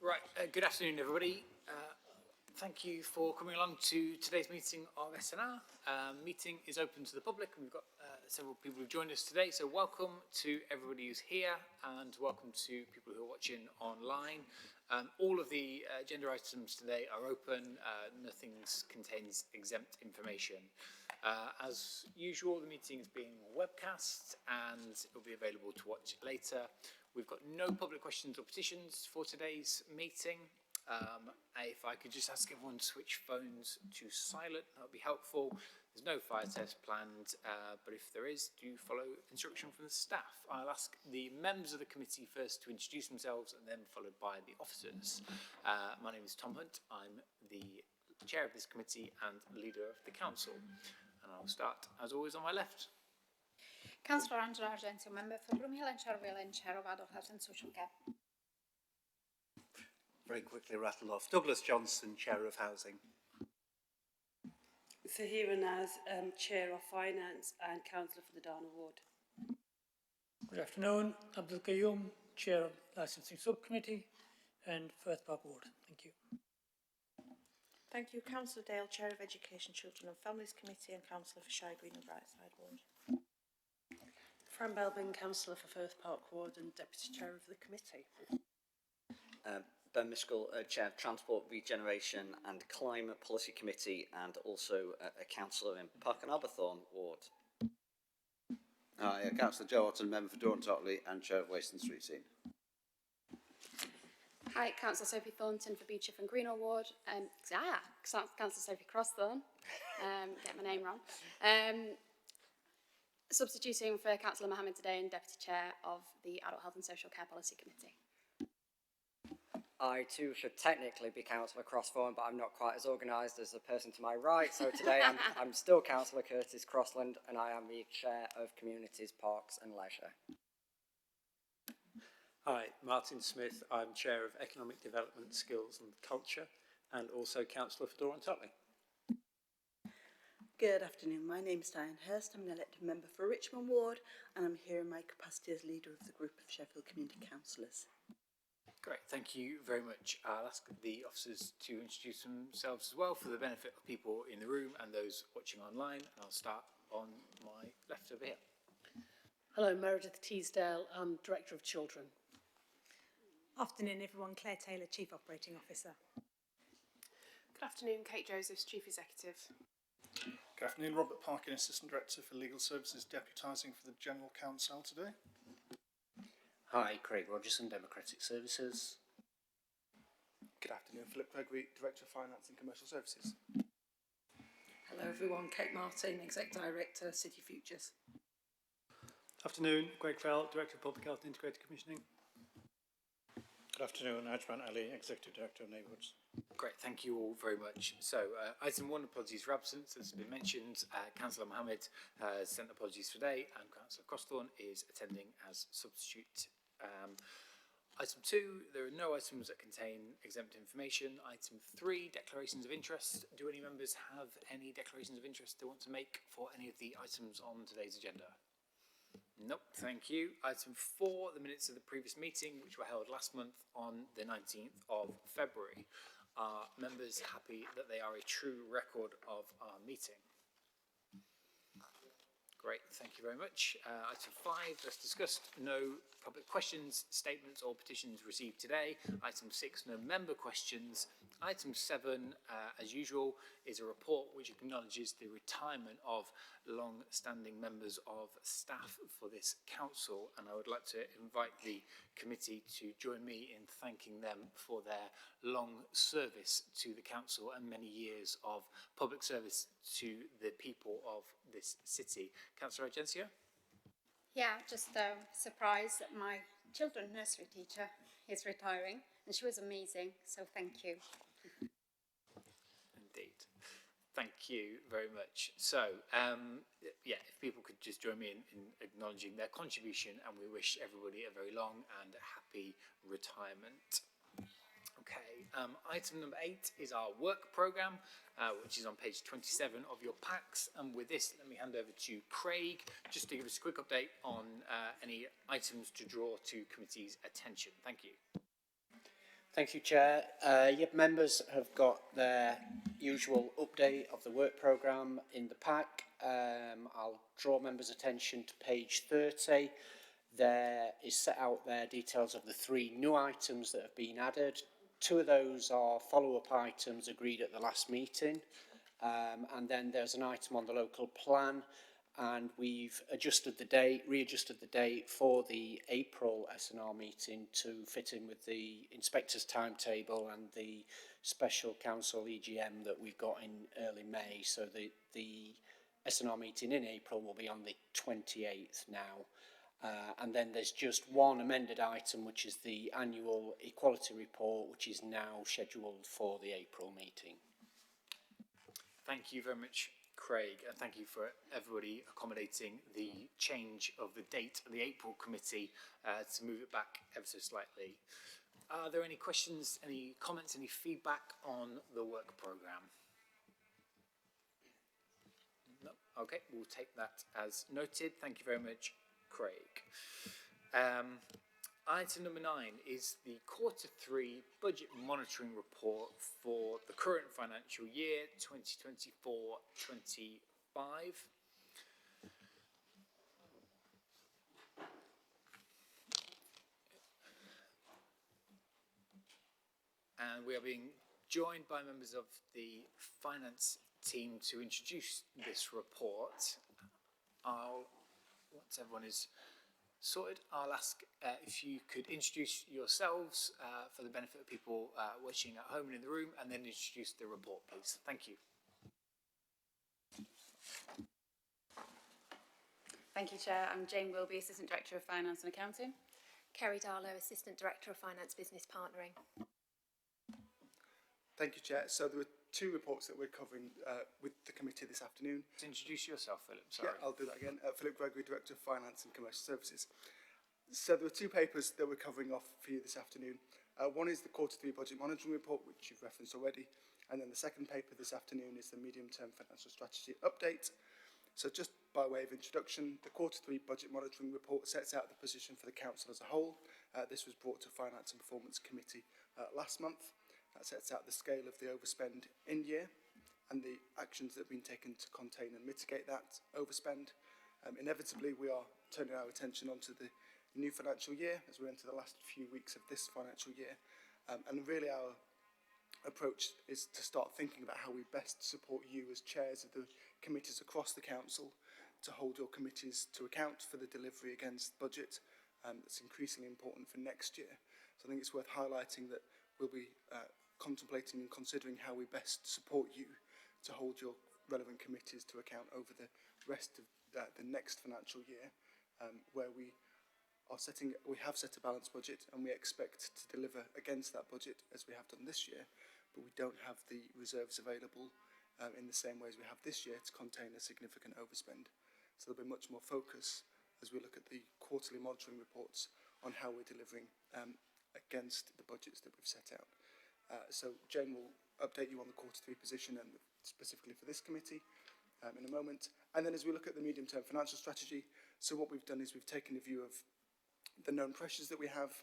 Right, good afternoon everybody. Thank you for coming along to today's meeting of SNR. Meeting is open to the public and we've got several people who've joined us today, so welcome to everybody who's here and welcome to people who are watching online. All of the agenda items today are open, nothing contains exempt information. As usual, the meeting is being webcast and it will be available to watch later. We've got no public questions or petitions for today's meeting. If I could just ask everyone to switch phones to silent, that would be helpful. There's no fire test planned, but if there is, do follow instruction from the staff. I'll ask the members of the committee first to introduce themselves and then followed by the officers. My name is Tom Hunt. I'm the chair of this committee and leader of the council. And I'll start, as always, on my left. Councillor Angela Argento, member for Broomhill and Sheffield and chair of Adult Health and Social Care. Very quickly rattle off. Douglas Johnson, chair of housing. Sahira Naz, chair of finance and councillor for the Dana ward. Good afternoon. Abdul Qayyum, chair of licensing subcommittee and Firth Park ward. Thank you. Thank you. Councillor Dale, chair of education, children and families committee and councillor for Shire Green and Brightside ward. Fran Belbin, councillor for Firth Park ward and deputy chair of the committee. Ben Miskell, chair of transport, regeneration and climate policy committee and also a councillor in Park and Aberthorn ward. Hi, Councillor Joe Otton, member for Dawn Totley and chair of Waste and Street Scene. Hi, Councillor Sophie Thornton for Beechif and Greenall ward. Councillor Sophie Crossthorne, get my name wrong. Substituting for Councillor Mohammed today and deputy chair of the Adult Health and Social Care Policy Committee. I too should technically be Councillor Crossthorne, but I'm not quite as organised as the person to my right. So today I'm still Councillor Curtis Crossland and I am the chair of Communities, Parks and Leisure. Hi, Martin Smith. I'm chair of economic development, skills and culture and also councillor for Dawn Totley. Good afternoon, my name is Diane Hurst. I'm an elected member for Richmond ward and I'm here in my capacity as leader of the group of Sheffield Community Councillors. Great, thank you very much. I'll ask the officers to introduce themselves as well for the benefit of people in the room and those watching online. And I'll start on my left over here. Hello, Meredith Teasdale. I'm Director of Children. Afternoon everyone, Claire Taylor, Chief Operating Officer. Good afternoon, Kate Josephs, chief executive. Good afternoon, Robert Parkin, Assistant Director for Legal Services, deputising for the General Counsel today. Hi, Craig Rogerson, Democratic Services. Good afternoon, Philip Gregory, Director of Finance and Commercial Services. Hello everyone, Kate Martin, Exec Director, City Futures. Afternoon, Greg Fell, Director of Public Health and Integrated Commissioning. Good afternoon, Ajman Ali, Executive Director of Neighbourhoods. Great, thank you all very much. So, item 1, apologies for absence, as has been mentioned. Councillor Mohammed has sent apologies today and Councillor Crossthorne is attending as substitute. Item 2, there are no items that contain exempt information. Item 3, declarations of interest. Do any members have any declarations of interest they want to make for any of the items on today's agenda? Nope, thank you. Item 4, the minutes of the previous meeting, which were held last month on the 19th of February. Are members happy that they are a true record of our meeting? Great, thank you very much. Item 5, as discussed, no public questions, statements or petitions received today. Item 6, no member questions. Item 7, as usual, is a report which acknowledges the retirement of long-standing members of staff for this council, and I would like to invite the committee to join me in thanking them for their long service to the council and many years of public service to the people of this city. Councillor Agencia? Yeah, just surprised that my children's nursery teacher is retiring and she was amazing, so thank you. Indeed. Thank you very much. So, yeah, if people could just join me in acknowledging their contribution, and we wish everybody a very long and happy retirement. Okay, item number 8 is our work programme, which is on page 27 of your packs. And with this, let me hand over to Craig, just to give us a quick update on any items to draw to committee's attention. Thank you. Thank you, Chair. Members have got their usual update of the work programme in the pack. I'll draw members' attention to page 30. There is set out there details of the 3 new items that have been added. 2 of those are follow-up items agreed at the last meeting. And then there's an item on the local plan, and we've readjusted the date for the April SNR meeting to fit in with the inspector's timetable and the special council EGM that we've got in early May. So the SNR meeting in April will be on the 28th now. And then there's just one amended item, which is the annual equality report, which is now scheduled for the April meeting. Thank you very much, Craig, and thank you for everybody accommodating the change of the date of the April committee to move it back ever so slightly. Are there any questions, any comments, any feedback on the work programme? No? Okay, we'll take that as noted. Thank you very much, Craig. Item number 9 is the Q3 budget monitoring report for the current financial year, 2024-25. And we are being joined by members of the finance team to introduce this report. Once everyone is sorted, I'll ask if you could introduce yourselves for the benefit of people watching at home and in the room, and then introduce the report, please. Thank you. Thank you, Chair. I'm Jane Wilby, Assistant Director of Finance and Accounting. Kerry Darlow, Assistant Director of Finance Business Partnering. Thank you, Chair. So there were 2 reports that we're covering with the committee this afternoon. Introduce yourself, Philip. Sorry. Yeah, I'll do that again. Philip Gregory, Director of Finance and Commercial Services. So there were 2 papers that we're covering off for you this afternoon. One is the Q3 Budget Monitoring Report, which you've referenced already. And then the second paper this afternoon is the Medium-Term Financial Strategy Update. So just by way of introduction, the Q3 Budget Monitoring Report sets out the position for the Council as a whole. This was brought to Finance and Performance Committee last month. That sets out the scale of the overspend in year and the actions that have been taken to contain and mitigate that overspend. Inevitably, we are turning our attention onto the new financial year as we enter the last few weeks of this financial year. And really our approach is to start thinking about how we best support you as chairs of the committees across the council to hold your committees to account for the delivery against budget. That's increasingly important for next year. So I think it's worth highlighting that we'll be contemplating and considering how we best support you to hold your relevant committees to account over the rest of the next financial year, where we have set a balanced budget and we expect to deliver against that budget as we have done this year, but we don't have the reserves available in the same way as we have this year to contain a significant overspend. So there'll be much more focus as we look at the quarterly monitoring reports on how we're delivering against the budgets that we've set out. So Jane will update you on the Q3 position and specifically for this committee in a moment. And then as we look at the medium-term financial strategy, so what we've done is we've taken a view of the known pressures that we have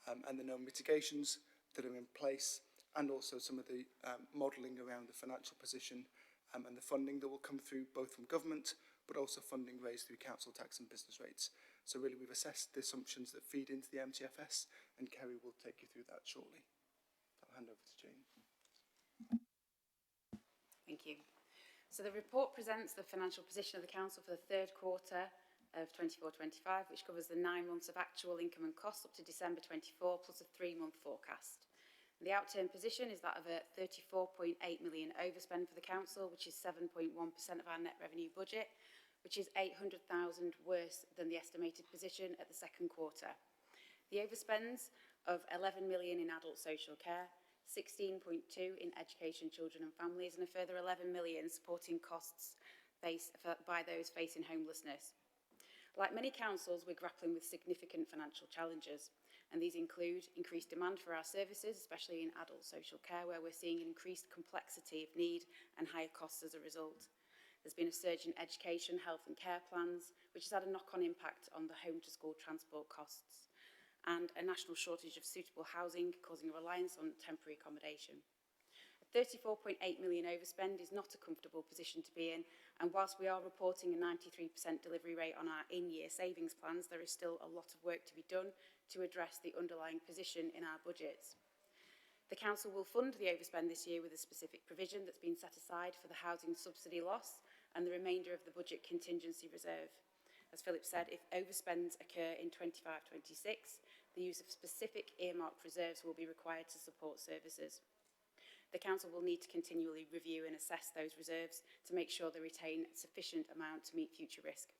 and the known mitigations that are in place, and also some of the modelling around the financial position and the funding that will come through both from government, but also funding raised through council tax and business rates. So really we've assessed the assumptions that feed into the MTFS, and Kerry will take you through that shortly. I'll hand over to Jane. Thank you. So the report presents the financial position of the council for the third quarter of 24-25, which covers the 9 months of actual income and costs up to December 24, plus a 3-month forecast. The outturn position is that of a 34.8 million overspend for the council, which is 7.1% of our net revenue budget, which is 800,000 worse than the estimated position at the second quarter. The overspends of 11 million in adult social care, 16.2 in education, children and families, and a further 11 million supporting costs by those facing homelessness. Like many councils, we're grappling with significant financial challenges, and these include increased demand for our services, especially in adult social care, where we're seeing an increased complexity of need and higher costs as a result. There's been a surge in education, health and care plans, which has had a knock-on impact on the home-to-school transport costs. and a national shortage of suitable housing, causing a reliance on temporary accommodation. A 34.8 million overspend is not a comfortable position to be in, and whilst we are reporting a 93% delivery rate on our in-year savings plans, there is still a lot of work to be done to address the underlying position in our budgets. The Council will fund the overspend this year with a specific provision that's been set aside for the housing subsidy loss and the remainder of the budget contingency reserve. As Philip said, if overspends occur in 25-26, the use of specific earmarked reserves will be required to support services. The Council will need to continually review and assess those reserves to make sure they retain a sufficient amount to meet future risk.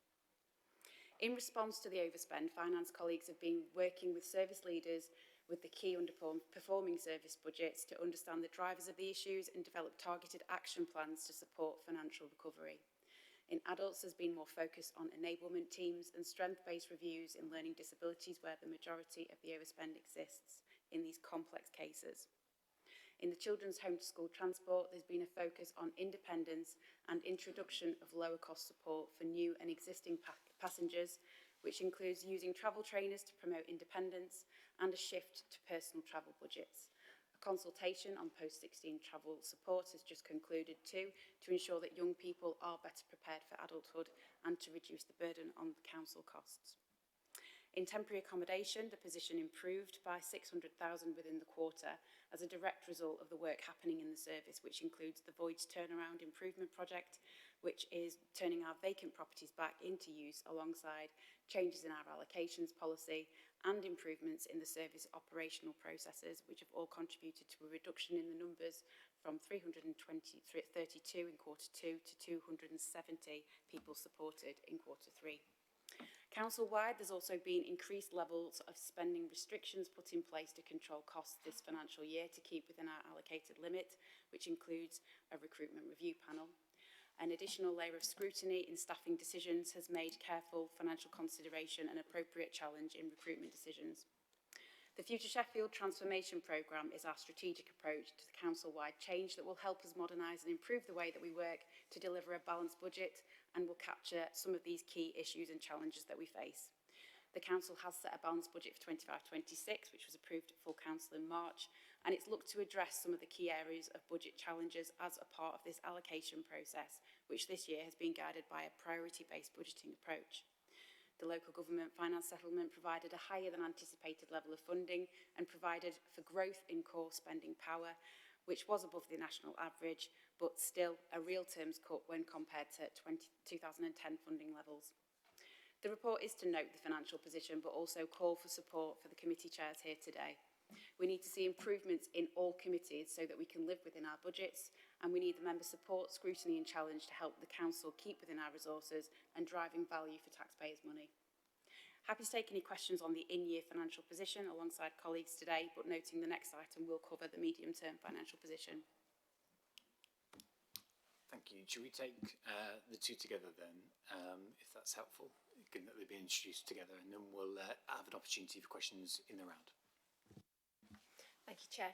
In response to the overspend, finance colleagues have been working with service leaders with the key underperforming service budgets to understand the drivers of the issues and develop targeted action plans to support financial recovery. In adults, there's been more focus on enablement teams and strength-based reviews in learning disabilities where the majority of the overspend exists in these complex cases. In the children's home-to-school transport, there's been a focus on independence and introduction of lower-cost support for new and existing passengers, which includes using travel trainers to promote independence and a shift to personal travel budgets. A consultation on post-16 travel support has just concluded too, to ensure that young people are better prepared for adulthood and to reduce the burden on the council costs. In temporary accommodation, the position improved by 600,000 within the quarter as a direct result of the work happening in the service, which includes the Voids Turnaround Improvement Project, which is turning our vacant properties back into use alongside changes in our allocations policy and improvements in the service operational processes, which have all contributed to a reduction in the numbers from 332 in Q2 to 270 people supported in Q3. Council-wide, there's also been increased levels of spending restrictions put in place to control costs this financial year to keep within our allocated limit, which includes a recruitment review panel. An additional layer of scrutiny in staffing decisions has made careful financial consideration an appropriate challenge in recruitment decisions. The Future Sheffield Transformation Programme is our strategic approach to the council-wide change that will help us modernise and improve the way that we work to deliver a balanced budget and will capture some of these key issues and challenges that we face. The council has set a balanced budget for 25-26, which was approved at full council in March, and it's looked to address some of the key areas of budget challenges as a part of this allocation process, which this year has been guided by a priority-based budgeting approach. The local government finance settlement provided a higher than anticipated level of funding and provided for growth in core spending power, which was above the national average, but still a real terms cut when compared to 2010 funding levels. The report is to note the financial position, but also call for support for the committee chairs here today. We need to see improvements in all committees so that we can live within our budgets, and we need the member support, scrutiny and challenge to help the council keep within our resources and driving value for taxpayers' money. Happy to take any questions on the in-year financial position alongside colleagues today, but noting the next item will cover the medium-term financial position. Thank you. Should we take the two together then, if that's helpful, given that they've been introduced together, and then we'll have an opportunity for questions in the round. Thank you, Chair.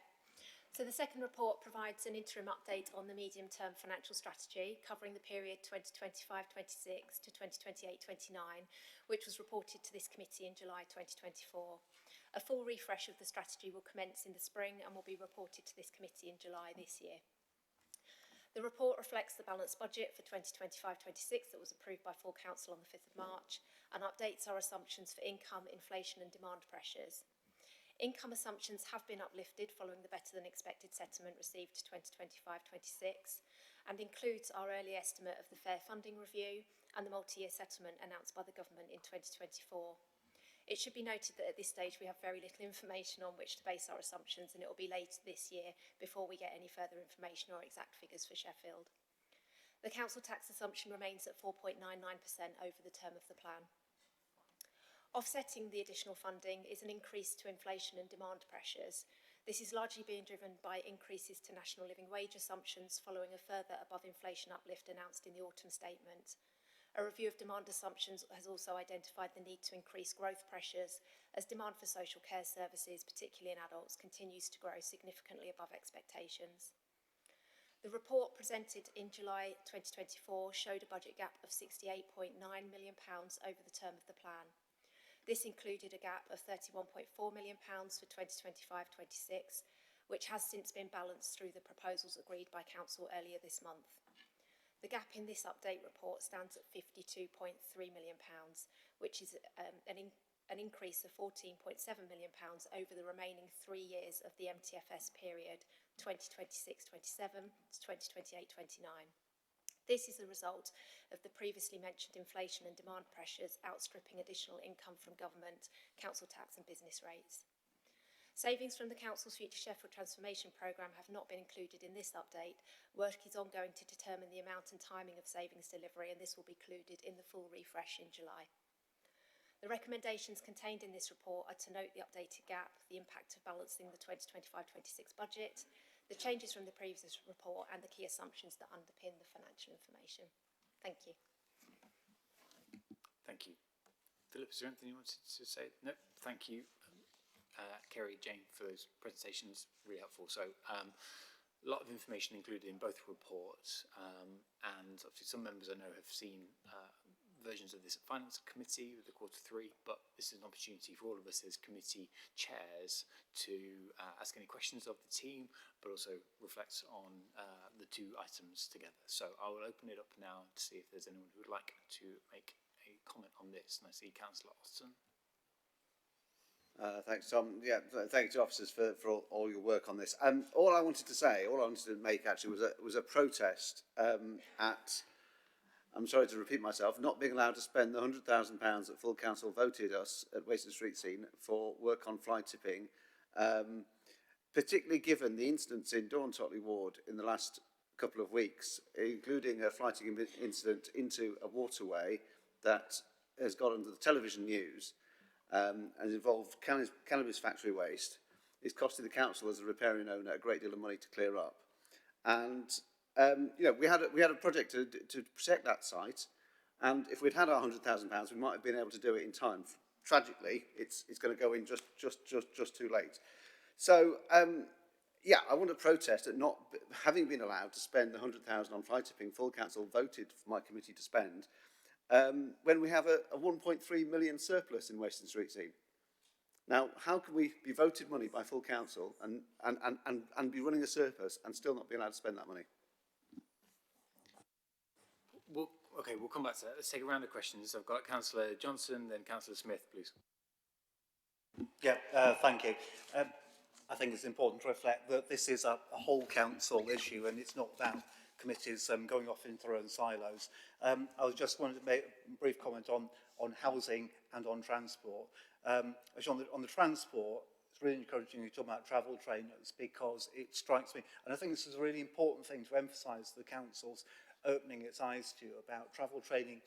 So the second report provides an interim update on the medium-term financial strategy covering the period 2025-26 to 2028-29, which was reported to this committee in July 2024. A full refresh of the strategy will commence in the spring and will be reported to this committee in July this year. The report reflects the balanced budget for 2025-26 that was approved by full council on the 5th of March and updates our assumptions for income, inflation and demand pressures. Income assumptions have been uplifted following the better-than-expected settlement received to 2025-26 and includes our early estimate of the fair funding review and the multi-year settlement announced by the government in 2024. It should be noted that at this stage we have very little information on which to base our assumptions, and it will be later this year before we get any further information or exact figures for Sheffield. The council tax assumption remains at 4.99% over the term of the plan. Offsetting the additional funding is an increase to inflation and demand pressures. This is largely being driven by increases to national living wage assumptions following a further above inflation uplift announced in the autumn statement. A review of demand assumptions has also identified the need to increase growth pressures as demand for social care services, particularly in adults, continues to grow significantly above expectations. The report presented in July 2024 showed a budget gap of £68.9 million over the term of the plan. This included a gap of £31.4 million for 2025-26, which has since been balanced through the proposals agreed by Council earlier this month. The gap in this update report stands at £52.3 million, which is an increase of £14.7 million over the remaining 3 years of the MTFS period 2026-27 to 2028-29. This is a result of the previously mentioned inflation and demand pressures outstripping additional income from government, council tax and business rates. Savings from the Council's Future Sheffield Transformation Programme have not been included in this update. Work is ongoing to determine the amount and timing of savings delivery, and this will be included in the full refresh in July. The recommendations contained in this report are to note the updated gap, the impact of balancing the 2025-26 budget, the changes from the previous report and the key assumptions that underpin the financial information. Thank you. Thank you. Philip, is there anything you wanted to say? No, thank you. Kerry, Jane, for those presentations, really helpful. So a lot of information included in both reports, and obviously some members I know have seen versions of this at Finance Committee with the Q3, but this is an opportunity for all of us as committee chairs to ask any questions of the team, but also reflect on the two items together. So I will open it up now to see if there's anyone who would like to make a comment on this. And I see Councillor Austin. Thanks, Tom. Yeah, thank you to officers for all your work on this. All I wanted to make actually was a protest at, I'm sorry to repeat myself, not being allowed to spend the £100,000 that full council voted us at Waston Street Scene for work on fly tipping, particularly given the incidents in Dawn-Totley Ward in the last couple of weeks, including a fly tipping incident into a waterway that has got under the television news and involved cannabis factory waste. It's costing the council as a riparian owner a great deal of money to clear up. And you know, we had a project to protect that site, and if we'd had our £100,000, we might have been able to do it in time. Tragically, it's going to go in just too late. So yeah, I want to protest at not having been allowed to spend the £100,000 on fly tipping full council voted for my committee to spend, when we have a 1.3 million surplus in Waston Street Scene. Now, how can we be voted money by full council and be running a surplus and still not be allowed to spend that money? Okay, we'll come back to that. Let's take a round of questions. I've got Councillor Johnson, then Councillor Smith, please. Yeah, thank you. I think it's important to reflect that this is a whole council issue and it's not about committees going off into their own silos. I was just wanted to make a brief comment on housing and on transport. Actually on the transport, it's really encouraging you to talk about travel trainers, because it strikes me, and I think this is a really important thing to emphasise the council's opening its eyes to, about travel training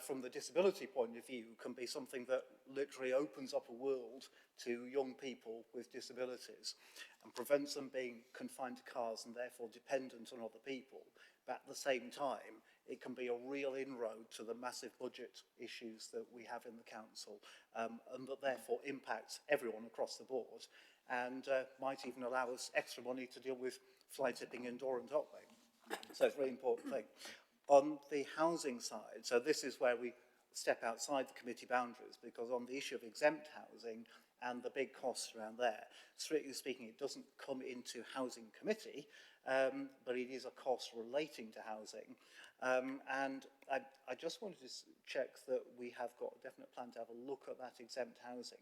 from the disability point of view can be something that literally opens up a world to young people with disabilities and prevents them being confined to cars and therefore dependent on other people. But at the same time, it can be a real inroad to the massive budget issues that we have in the council, and that therefore impacts everyone across the board, and might even allow us extra money to deal with fly tipping in Dawn-Totley. So it's a really important thing. On the housing side, so this is where we step outside the committee boundaries, because on the issue of exempt housing and the big costs around there, strictly speaking, it doesn't come into housing committee, but it is a cost relating to housing. And I just wanted to check that we have got a definite plan to have a look at that exempt housing.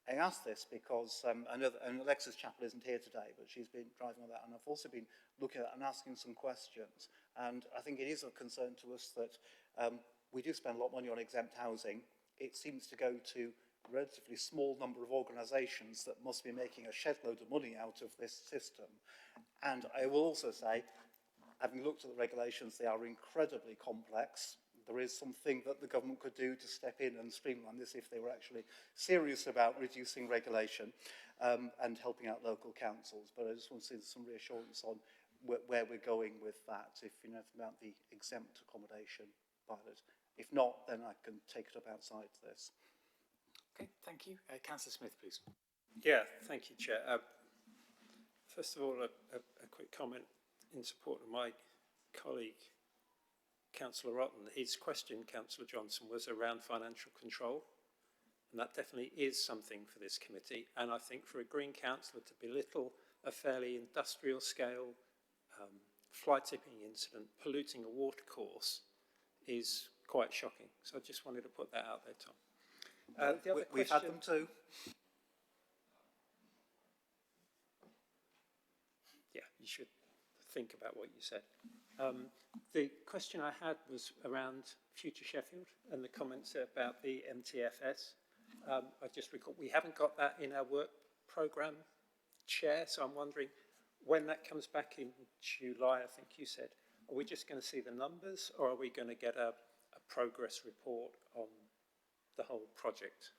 I ask this because I know that Alexis Chappell isn't here today, but she's been driving on that, and I've also been looking at that and asking some questions. And I think it is of concern to us that we do spend a lot of money on exempt housing. It seems to go to a relatively small number of organisations that must be making a shed load of money out of this system. And I will also say, having looked at the regulations, they are incredibly complex. There is something that the government could do to step in and streamline this if they were actually serious about reducing regulation and helping out local councils. But I just want to see some reassurance on where we're going with that, if you know about the exempt accommodation pilot. If not, then I can take it up outside this. Okay, thank you. Councillor Smith, please. Yeah, thank you, Chair. First of all, a quick comment in support of my colleague, Councillor Rotten. His question, Councillor Johnson, was around financial control. And that definitely is something for this committee. And I think for a Green councillor to belittle a fairly industrial scale fly tipping incident polluting a watercourse is quite shocking. So I just wanted to put that out there, Tom. The other We've had them too. Yeah, you should think about what you said. The question I had was around Future Sheffield and the comments about the MTFS. I just recall we haven't got that in our work programme, Chair, so I'm wondering when that comes back in July, I think you said, are we just going to see the numbers or are we going to get a progress report on the whole project?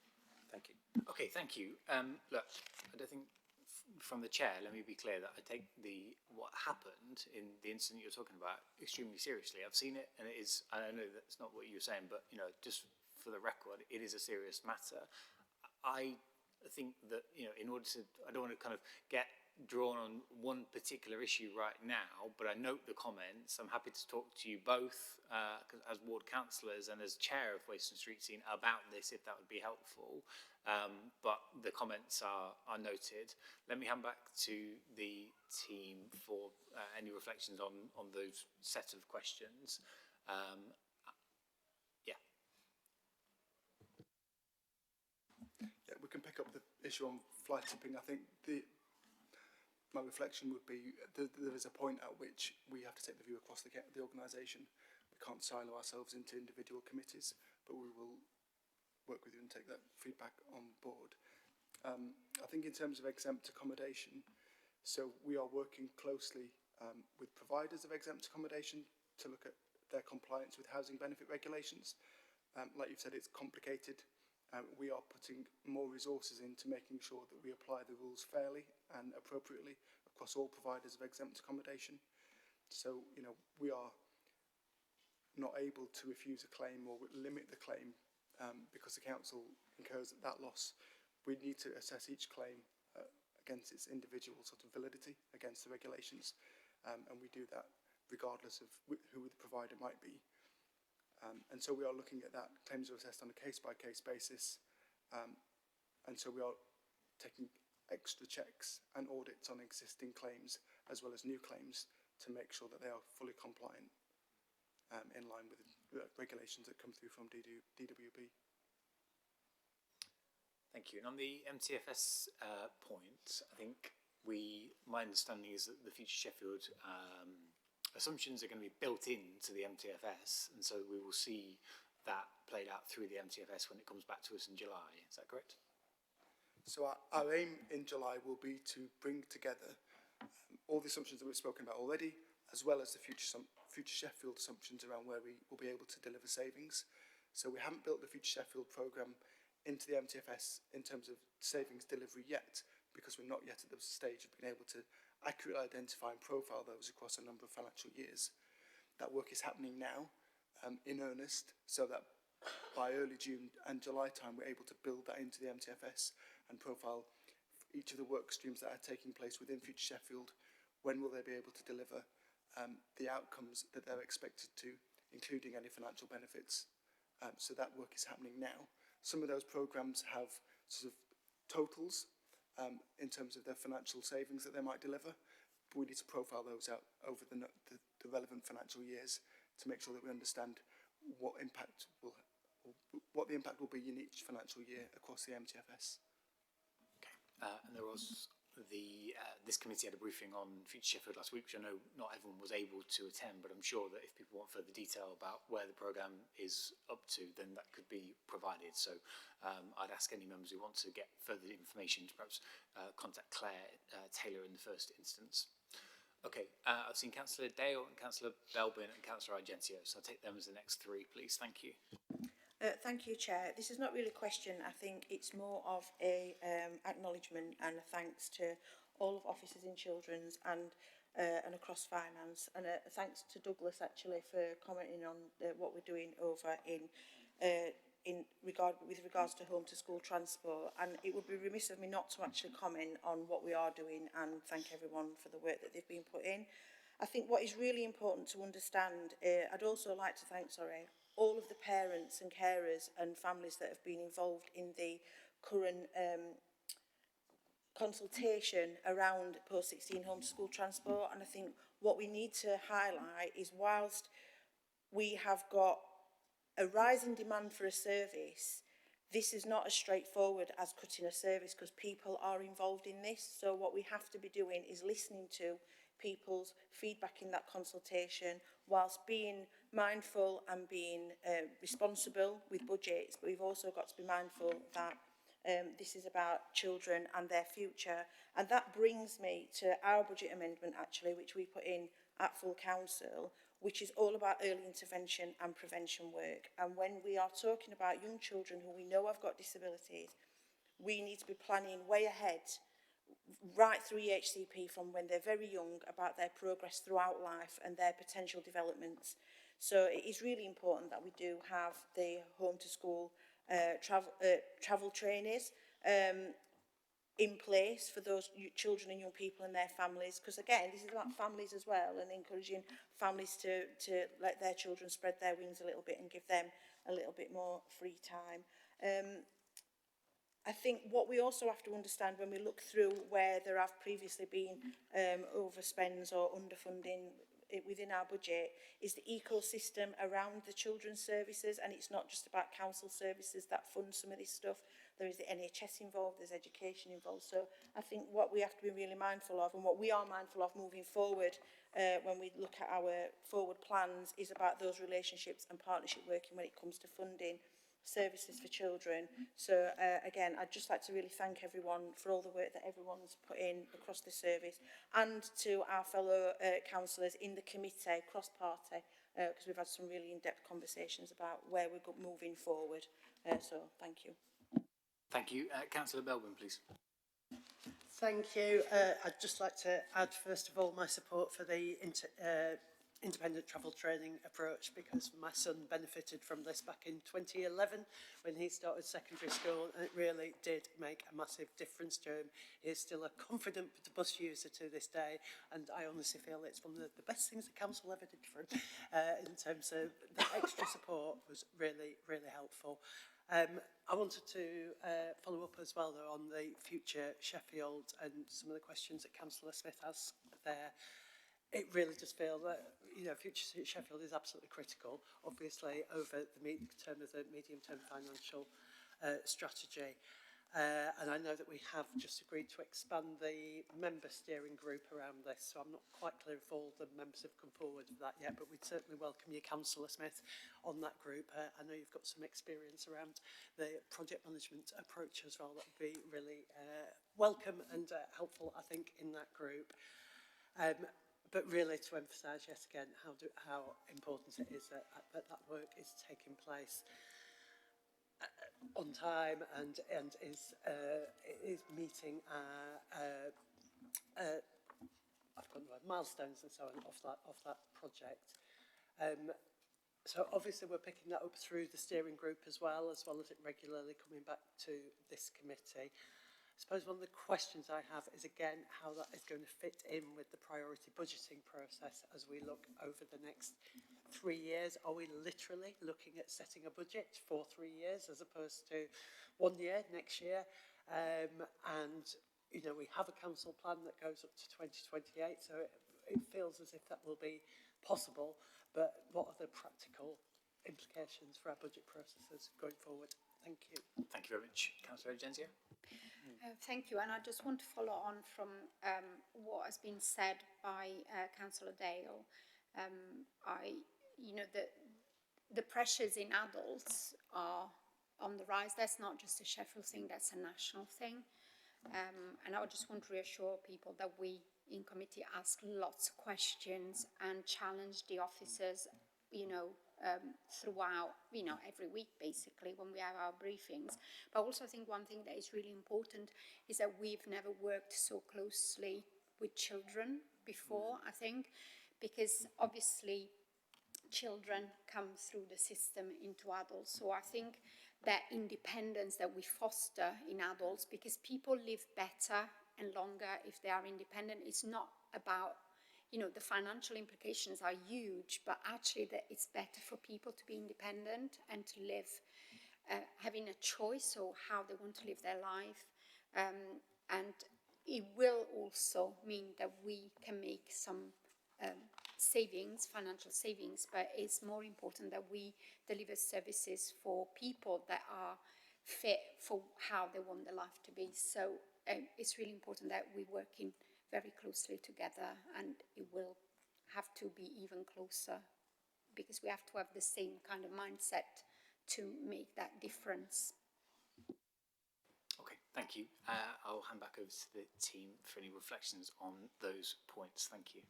Thank you. Okay, thank you. Look, I don't think from the chair, let me be clear that I take what happened in the incident you're talking about extremely seriously. I've seen it, and it is. I know that's not what you were saying, but you know, just for the record, it is a serious matter. I think that in order to, I don't want to kind of get drawn on one particular issue right now, but I note the comments. I'm happy to talk to you both as ward councillors and as chair of Waste and Street Scene about this, if that would be helpful. But the comments are noted. Let me hand back to the team for any reflections on those set of questions. Yeah, we can pick up the issue on fly tipping. I think my reflection would be there is a point at which we have to take the view across the organisation. We can't silo ourselves into individual committees, but we will work with you and take that feedback on board. I think in terms of exempt accommodation, so we are working closely with providers of exempt accommodation to look at their compliance with housing benefit regulations. Like you've said, it's complicated. We are putting more resources into making sure that we apply the rules fairly and appropriately across all providers of exempt accommodation. So, we are not able to refuse a claim or limit the claim because the council incurs that loss. We need to assess each claim against its individual sort of validity against the regulations, and we do that regardless of who the provider might be. And so we are looking at that. Claims are assessed on a case-by-case basis, and so we are taking extra checks and audits on existing claims as well as new claims to make sure that they are fully compliant in line with the regulations that come through from DWP. thank you. And on the MTFS point, I think my understanding is that the Future Sheffield assumptions are going to be built into the MTFS, and so we will see that played out through the MTFS when it comes back to us in July. Is that correct? So our aim in July will be to bring together all the assumptions that we've spoken about already, as well as the Future Sheffield assumptions around where we will be able to deliver savings. So we haven't built the Future Sheffield programme into the MTFS in terms of savings delivery yet, because we're not yet at the stage of being able to accurately identify and profile those across a number of financial years. That work is happening now in earnest, so that by early June and July time we're able to build that into the MTFS and profile each of the work streams that are taking place within Future Sheffield. When will they be able to deliver the outcomes that they're expected to, including any financial benefits? So that work is happening now. Some of those programmes have sort of totals in terms of their financial savings that they might deliver, but we need to profile those out over the relevant financial years to make sure that we understand what the impact will be in each financial year across the MTFS. Okay. And there was this committee had a briefing on Future Sheffield last week, which I know not everyone was able to attend, but I'm sure that if people want further detail about where the programme is up to, then that could be provided. So I'd ask any members who want to get further information to perhaps contact Claire Taylor in the first instance. Okay, I've seen Councillor Dale and Councillor Belbin and Councillor Argentio, so I'll take them as the next three, please. Thank you. Thank you, Chair. This is not really a question. I think it's more of a acknowledgement and a thanks to all of officers in children's and across finance, and a thanks to Douglas actually for commenting on what we're doing over with regards to home to school transport. And it would be remiss of me not to actually comment on what we are doing and thank everyone for the work that they've been put in. I think what is really important to understand, I'd also like to thank, all of the parents and carers and families that have been involved in the current consultation around post-16 home to school transport. And I think what we need to highlight is, whilst we have got a rising demand for a service, this is not as straightforward as cutting a service, because people are involved in this. So what we have to be doing is listening to people's feedback in that consultation, whilst being mindful and being responsible with budgets. But we've also got to be mindful that this is about children and their future. And that brings me to our budget amendment, actually, which we put in at full council, which is all about early intervention and prevention work. And when we are talking about young children who we know have got disabilities, we need to be planning way ahead, right through EHCP, from when they're very young, about their progress throughout life and their potential developments. So it is really important that we do have the home to school travel trainees in place for those children and young people and their families, because again, this is about families as well, and encouraging families to let their children spread their wings a little bit and give them a little bit more free time. I think what we also have to understand when we look through where there have previously been overspends or underfunding within our budget is the ecosystem around the children's services. And it's not just about council services that fund some of this stuff. There is the NHS involved, there's education involved. So I think what we have to be really mindful of, and what we are mindful of moving forward when we look at our forward plans, is about those relationships and partnership working when it comes to funding services for children. So again, I'd just like to really thank everyone for all the work that everyone's put in across the service, and to our fellow councillors in the committee, cross-party, because we've had some really in-depth conversations about where we're moving forward. So thank you. Thank you. Councillor Belbin, please. Thank you. I'd just like to add, first of all, my support for the independent travel training approach, because my son benefited from this back in 2011 when he started secondary school, and it really did make a massive difference to him. He is still a confident bus user to this day, and I honestly feel it's one of the best things the council ever did for him in terms of the extra support. Was really, really helpful. I wanted to follow up as well, though, on the future Sheffield and some of the questions that Councillor Smith asked there. It really does feel that, you know, future Sheffield is absolutely critical, obviously, over the term of the medium-term financial strategy. And I know that we have just agreed to expand the member steering group around this, so I'm not quite clear if all the members have come forward with that yet, but we'd certainly welcome you, Councillor Smith, on that group. I know you've got some experience around the project management approach as well. That would be really welcome and helpful, I think, in that group. But really to emphasise yet again how important it is that that work is taking place on time and is meeting I've got milestones and so on off that project. So obviously we're picking that up through the steering group as well as it regularly coming back to this committee. I suppose one of the questions I have is, again, how that is going to fit in with the priority budgeting process as we look over the next 3 years. Are we literally looking at setting a budget for 3 years as opposed to 1 year next year? And, you know, we have a council plan that goes up to 2028, so it feels as if that will be possible. But what are the practical implications for our budget processes going forward? Thank you. Thank you very much. Councillor Agenzia. Thank you, and I just want to follow on from what has been said by Councillor Dale. You know, the pressures in adults are on the rise. That's not just a Sheffield thing, that's a national thing. And I just want to reassure people that we in committee ask lots of questions and challenge the officers, you know, throughout, you know, every week basically when we have our briefings. But also I think one thing that is really important is that we've never worked so closely with children before, I think, because obviously children come through the system into adults. So I think that independence that we foster in adults, because people live better and longer if they are independent. It's not about you know, the financial implications are huge, but actually that it's better for people to be independent and to live, having a choice of how they want to live their life. And it will also mean that we can make some savings, financial savings, but it's more important that we deliver services for people that are fit for how they want their life to be. So it's really important that we're working very closely together, and it will have to be even closer because we have to have the same kind of mindset to make that difference. Okay, thank you. I'll hand back over to the team for any reflections on those points. Thank you.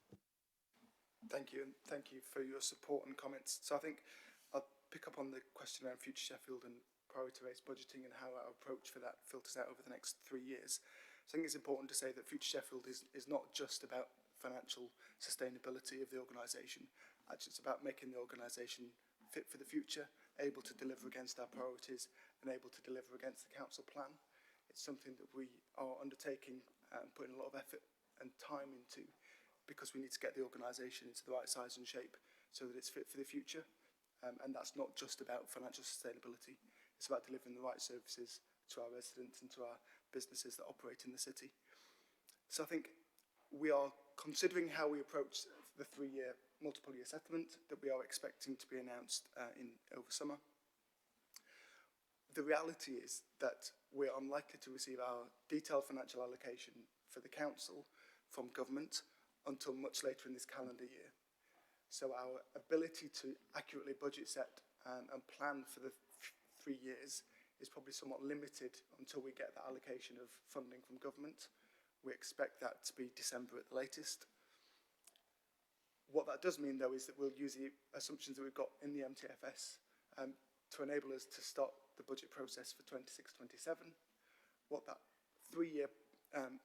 Thank you, and thank you for your support and comments. So I think I'll pick up on the question around Future Sheffield and priority-based budgeting and how our approach for that filters out over the next 3 years. So I think it's important to say that Future Sheffield is not just about financial sustainability of the organisation. Actually, it's about making the organisation fit for the future, able to deliver against our priorities and able to deliver against the council plan. It's something that we are undertaking and putting a lot of effort and time into, because we need to get the organisation into the right size and shape so that it's fit for the future. And that's not just about financial sustainability. It's about delivering the right services to our residents and to our businesses that operate in the city. So I think we are considering how we approach the 3-year multiple-year settlement that we are expecting to be announced over summer. The reality is that we're unlikely to receive our detailed financial allocation for the council from government until much later in this calendar year. So our ability to accurately budget set and plan for the 3 years is probably somewhat limited until we get that allocation of funding from government. We expect that to be December at the latest. What that does mean, though, is that we'll use the assumptions that we've got in the MTFS to enable us to start the budget process for 26-27. What that 3-year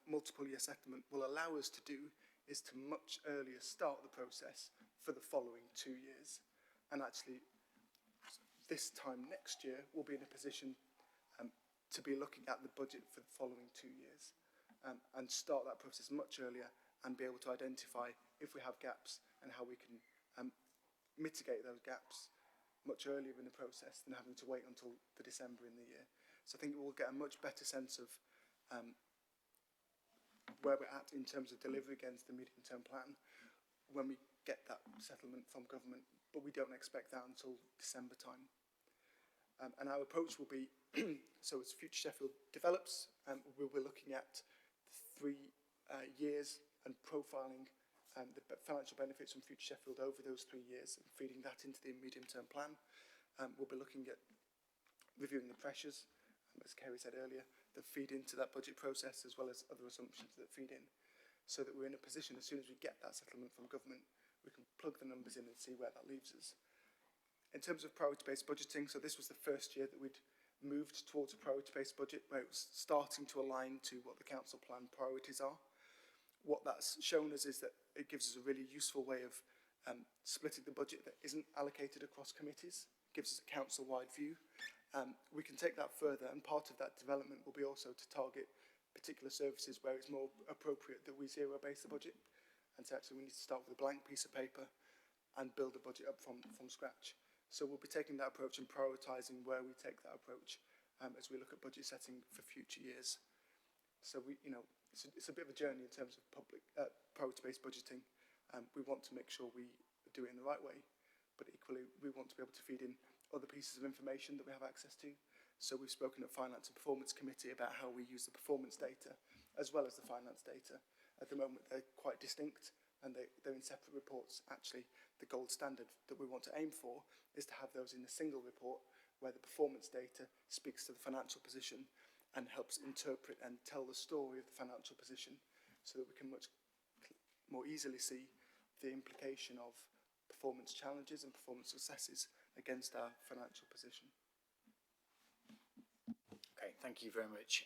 multiple-year settlement will allow us to do is to much earlier start the process for the following 2 years. And actually, this time next year, we'll be in a position to be looking at the budget for the following 2 years and start that process much earlier and be able to identify if we have gaps and how we can mitigate those gaps much earlier in the process than having to wait until the December in the year. So I think we'll get a much better sense of where we're at in terms of delivery against the medium-term plan when we get that settlement from government, but we don't expect that until December time. And our approach will be, so as Future Sheffield develops, we'll be looking at 3 years and profiling the financial benefits from Future Sheffield over those 3 years and feeding that into the medium-term plan. We'll be looking at reviewing the pressures, as Kerry said earlier, that feed into that budget process, as well as other assumptions that feed in, so that we're in a position, as soon as we get that settlement from government, we can plug the numbers in and see where that leaves us. In terms of priority-based budgeting, so this was the first year that we'd moved towards a priority-based budget, where it was starting to align to what the council plan priorities are. What that's shown us is that it gives us a really useful way of splitting the budget that isn't allocated across committees, gives us a council-wide view. We can take that further, and part of that development will be also to target particular services where it's more appropriate that we zero-base the budget. And so actually we need to start with a blank piece of paper and build a budget up from scratch. So we'll be taking that approach and prioritising where we take that approach as we look at budget setting for future years. So it's a bit of a journey in terms of public priority-based budgeting. We want to make sure we do it in the right way, but equally we want to be able to feed in other pieces of information that we have access to. So we've spoken at Finance and Performance Committee about how we use the performance data as well as the finance data. At the moment they're quite distinct and they're in separate reports. Actually, the gold standard that we want to aim for is to have those in a single report where the performance data speaks to the financial position and helps interpret and tell the story of the financial position, so that we can much more easily see the implication of performance challenges and performance successes against our financial position. Okay, thank you very much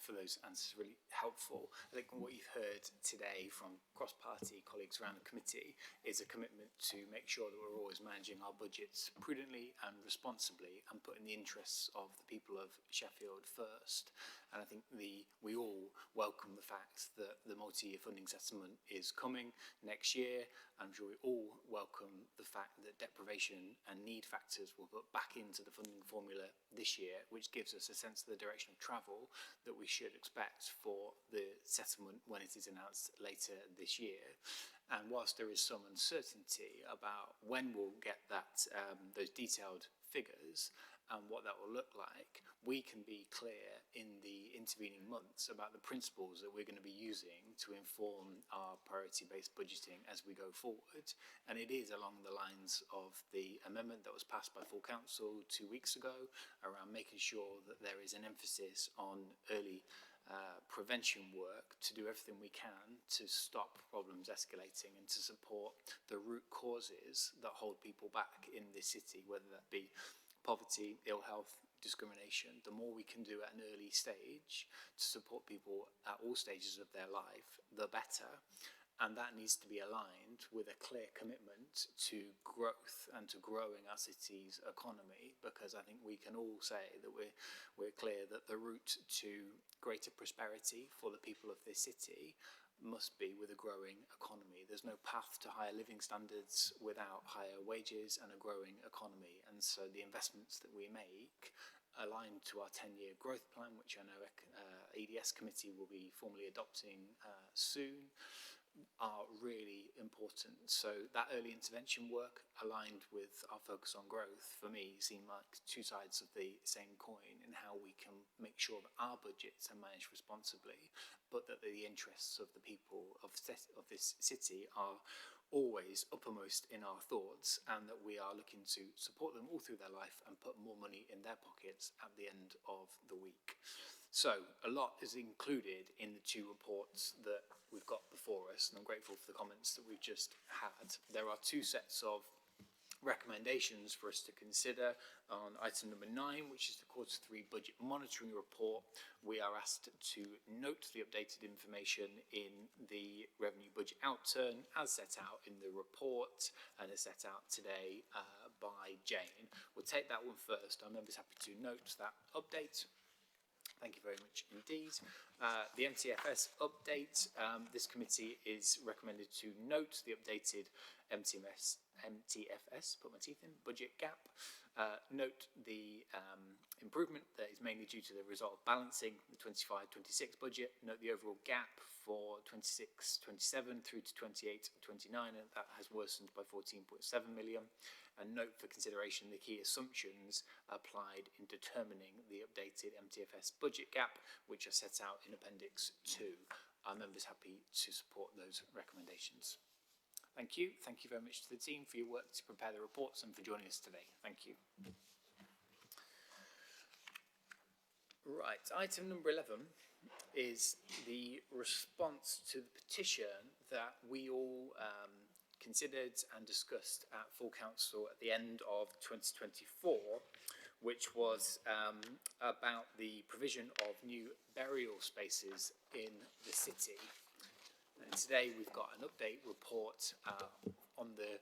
for those answers, really helpful. I think what you've heard today from quite cross-party colleagues around the committee is a commitment to make sure that we're always managing our budgets prudently and responsibly and putting the interests of the people of Sheffield first. And I think we all welcome the fact that the multi-year funding settlement is coming next year. I'm sure we all welcome the fact that deprivation and need factors will put back into the funding formula this year, which gives us a sense of the direction of travel that we should expect for the settlement when it is announced later this year. And whilst there is some uncertainty about when we'll get that those detailed figures and what that will look like, we can be clear in the intervening months about the principles that we're going to be using to inform our priority-based budgeting as we go forward. And it is along the lines of the amendment that was passed by full council 2 weeks ago around making sure that there is an emphasis on early prevention work to do everything we can to stop problems escalating and to support the root causes that hold people back in this city, whether that be poverty, ill health, discrimination. The more we can do at an early stage to support people at all stages of their life, the better. And that needs to be aligned with a clear commitment to growth and to growing our city's economy, because I think we can all say that we're clear that the route to greater prosperity for the people of this city must be with a growing economy. There's no path to higher living standards without higher wages and a growing economy. And so the investments that we make aligned to our 10-year growth plan, which I know EDS committee will be formally adopting soon, are really important. So that early intervention work aligned with our focus on growth, for me, seem like two sides of the same coin in how we can make sure that our budgets are managed responsibly, but that the interests of the people of this city are always uppermost in our thoughts, and that we are looking to support them all through their life and put more money in their pockets at the end of the week. So a lot is included in the two reports that we've got before us, and I'm grateful for the comments that we've just had. There are two sets of recommendations for us to consider. On item number 9, which is the Q3 budget monitoring report, we are asked to note the updated information in the revenue budget outturn as set out in the report and as set out today by Jane. We'll take that one first. Our members happy to note that update. Thank you very much indeed. The MTFS update, this committee is recommended to note the updated MTFS, put my teeth in, budget gap. Note the improvement that is mainly due to the result of balancing the 25-26 budget. Note the overall gap for 26-27 through to 28-29, and that has worsened by 14.7 million. And note for consideration the key assumptions applied in determining the updated MTFS budget gap, which are set out in Appendix 2. Our members happy to support those recommendations. Thank you. Thank you very much to the team for your work to prepare the reports and for joining us today. Thank you. Right, item number 11 is the response to the petition that we all considered and discussed at full council at the end of 2024, which was about the provision of new burial spaces in the city. And today we've got an update report on the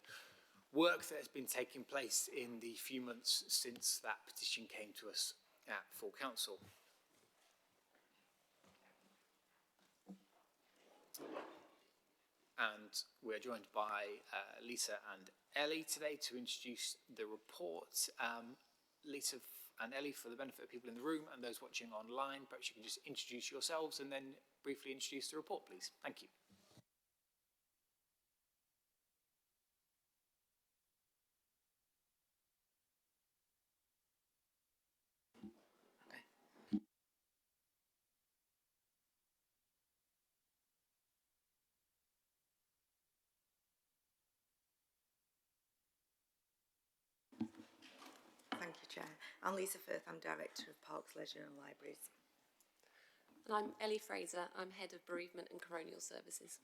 work that has been taking place in the few months since that petition came to us at full council. And we're joined by Lisa and Ellie today to introduce the report. Lisa and Ellie, for the benefit of people in the room and those watching online, perhaps you can just introduce yourselves and then briefly introduce the report, please. Thank you. Thank you, Chair. I'm Lisa Firth, I'm Director of Parks, Leisure and Libraries. And I'm Ellie Fraser, I'm Head of Bereavement and Coronial Services.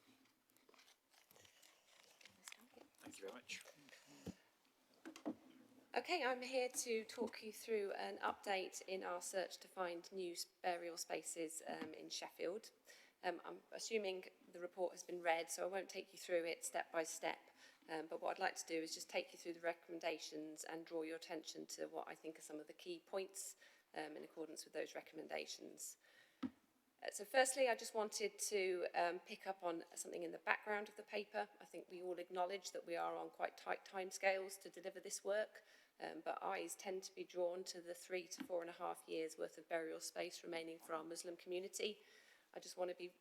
Thank you very much. Okay, I'm here to talk you through an update in our search to find new burial spaces in Sheffield. I'm assuming the report has been read, so I won't take you through it step by step. But what I'd like to do is just take you through the recommendations and draw your attention to what I think are some of the key points in accordance with those recommendations. So firstly, I just wanted to pick up on something in the background of the paper. I think we all acknowledge that we are on quite tight timescales to deliver this work, but eyes tend to be drawn to the 3 to 4.5 years worth of burial space remaining for our Muslim community. I just want to be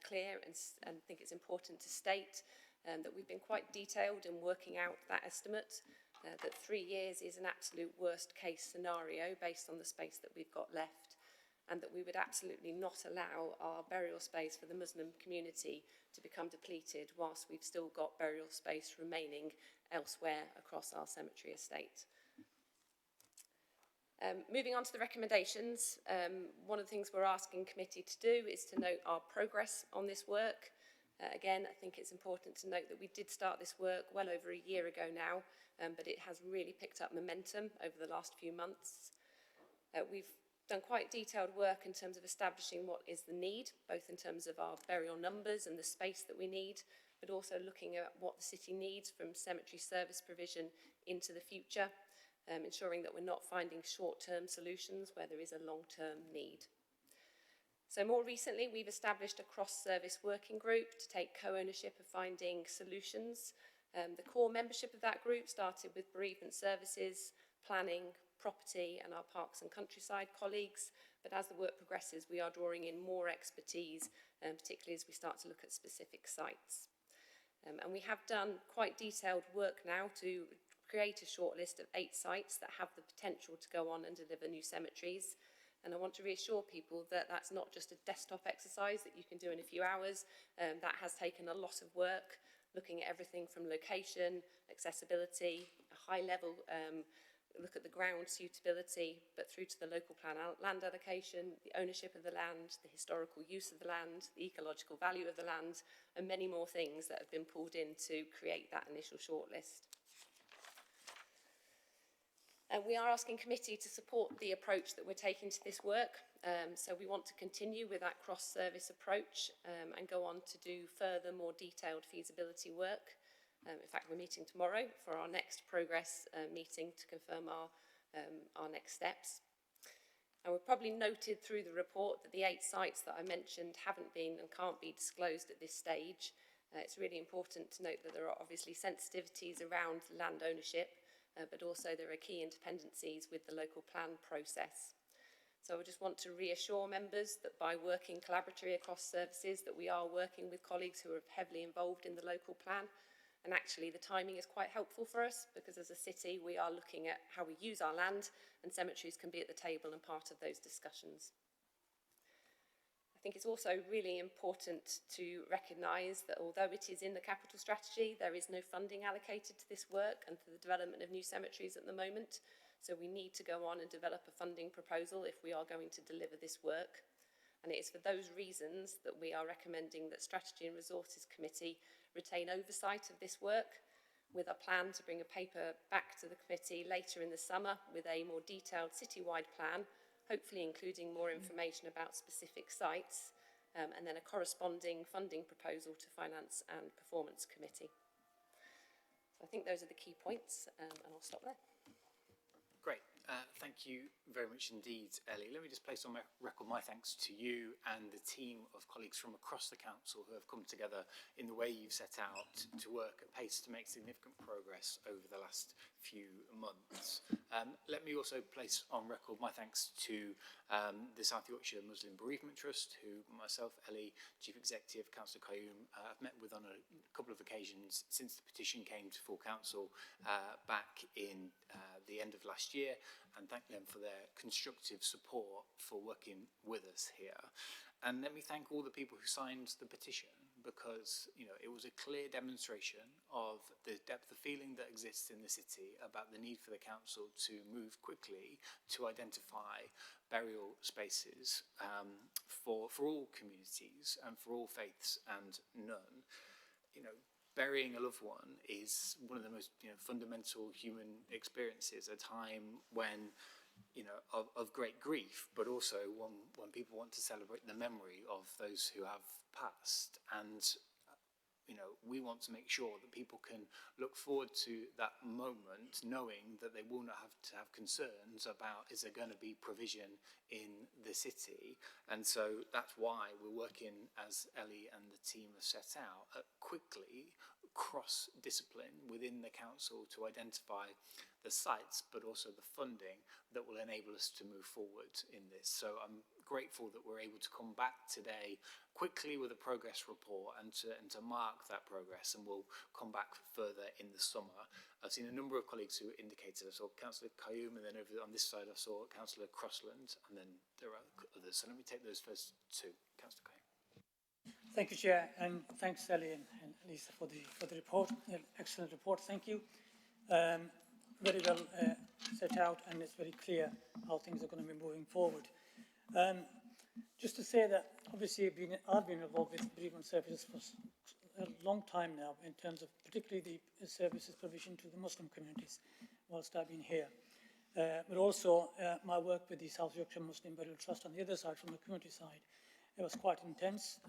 clear and think it's important to state that we've been quite detailed in working out that estimate, that 3 years is an absolute worst case scenario based on the space that we've got left, and that we would absolutely not allow our burial space for the Muslim community to become depleted whilst we've still got burial space remaining elsewhere across our cemetery estate. Moving on to the recommendations, one of the things we're asking committee to do is to note our progress on this work. Again, I think it's important to note that we did start this work well over a year ago now, but it has really picked up momentum over the last few months. We've done quite detailed work in terms of establishing what is the need, both in terms of our burial numbers and the space that we need, but also looking at what the city needs from cemetery service provision into the future, ensuring that we're not finding short-term solutions where there is a long-term need. So more recently, we've established a cross-service working group to take co-ownership of finding solutions. The core membership of that group started with bereavement services, planning, property and our parks and countryside colleagues, but as the work progresses we are drawing in more expertise, particularly as we start to look at specific sites. And we have done quite detailed work now to create a short list of 8 sites that have the potential to go on and deliver new cemeteries. And I want to reassure people that that's not just a desktop exercise that you can do in a few hours. That has taken a lot of work, looking at everything from location, accessibility, a high level look at the ground suitability, but through to the local plan land allocation, the ownership of the land, the historical use of the land, the ecological value of the land, and many more things that have been pulled in to create that initial shortlist. We are asking committee to support the approach that we're taking to this work. So we want to continue with that cross-service approach and go on to do further, more detailed feasibility work. In fact, we're meeting tomorrow for our next progress meeting to confirm our next steps. And we've probably noted through the report that the 8 sites that I mentioned haven't been and can't be disclosed at this stage. It's really important to note that there are obviously sensitivities around land ownership, but also there are key interdependencies with the local plan process. So I just want to reassure members that by working collaboratively across services that we are working with colleagues who are heavily involved in the local plan. And actually the timing is quite helpful for us because as a city we are looking at how we use our land and cemeteries can be at the table and part of those discussions. I think it's also really important to recognise that although it is in the capital strategy, there is no funding allocated to this work and to the development of new cemeteries at the moment. So we need to go on and develop a funding proposal if we are going to deliver this work. And it is for those reasons that we are recommending that Strategy and Resources Committee retain oversight of this work, with a plan to bring a paper back to the committee later in the summer with a more detailed citywide plan, hopefully including more information about specific sites, and then a corresponding funding proposal to Finance and Performance Committee. So I think those are the key points, and I'll stop there. Great. Thank you very much indeed, Ellie. Let me just place on record my thanks to you and the team of colleagues from across the council who have come together in the way you've set out to work at pace to make significant progress over the last few months. Let me also place on record my thanks to the South Yorkshire Muslim Bereavement Trust, who myself, Ellie, Chief Executive, Councillor Qayyum, I've met with on a couple of occasions since the petition came to full council back in the end of last year, and thank them for their constructive support for working with us here. And let me thank all the people who signed the petition, because it was a clear demonstration of the depth of feeling that exists in the city about the need for the council to move quickly to identify burial spaces for all communities and for all faiths and none. Burying a loved one is one of the most fundamental human experiences, a time when of great grief, but also when people want to celebrate the memory of those who have passed. And we want to make sure that people can look forward to that moment knowing that they will not have to have concerns about, is there going to be provision in the city? And so that's why we're working, as Ellie and the team have set out, quickly cross-discipline within the council to identify the sites, but also the funding that will enable us to move forward in this. So I'm grateful that we're able to come back today quickly with a progress report and to mark that progress, and we'll come back further in the summer. I've seen a number of colleagues who indicated. I saw Councillor Kayoum, and then over on this side I saw Councillor Crossland, and then there are others. So let me take those first two. Councillor Kayoum. Thank you, Chair, and thanks, Ellie and Lisa, for the report. Excellent report, thank you. Very well set out, and it's very clear how things are going to be moving forward. Just to say that, obviously, I've been involved with bereavement services for a long time now, in terms of particularly the services provision to the Muslim communities, whilst I've been here. But also my work with the South Yorkshire Muslim Burial Trust on the other side, from the community side, it was quite intense.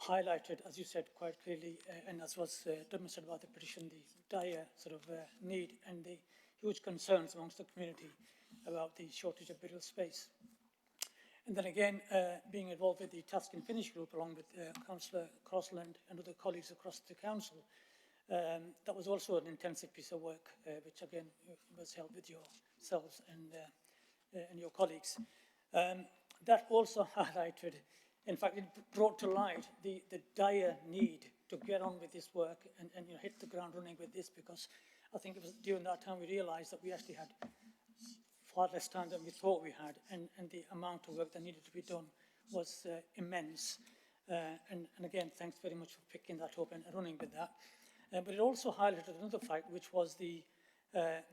Highlighted, as you said, quite clearly, and as was demonstrated by the petition, the dire sort of need and the huge concerns amongst the community about the shortage of burial space. And then again, being involved with the Task and Finish group, along with Councillor Crossland and other colleagues across the council, that was also an intensive piece of work, which again was held with yourselves and your colleagues. That also highlighted, in fact, it brought to light the dire need to get on with this work and hit the ground running with this, because I think it was during that time we realised that we actually had far less time than we thought we had, and the amount of work that needed to be done was immense. And again, thanks very much for picking that up and running with that. But it also highlighted another fact, which was the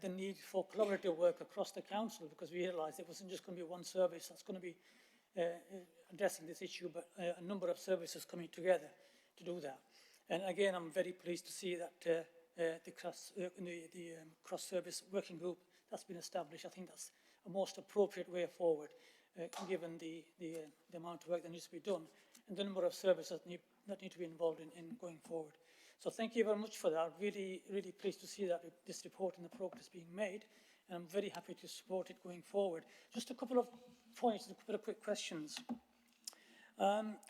need for collaborative work across the council, because we realised it wasn't just going to be one service that's going to be addressing this issue, but a number of services coming together to do that. And again, I'm very pleased to see that the cross-service working group that's been established. I think that's a most appropriate way forward, given the amount of work that needs to be done and the number of services that need to be involved in going forward. So thank you very much for that. Really, really pleased to see that this report and the progress being made, and I'm very happy to support it going forward. Just a couple of points, a couple of quick questions.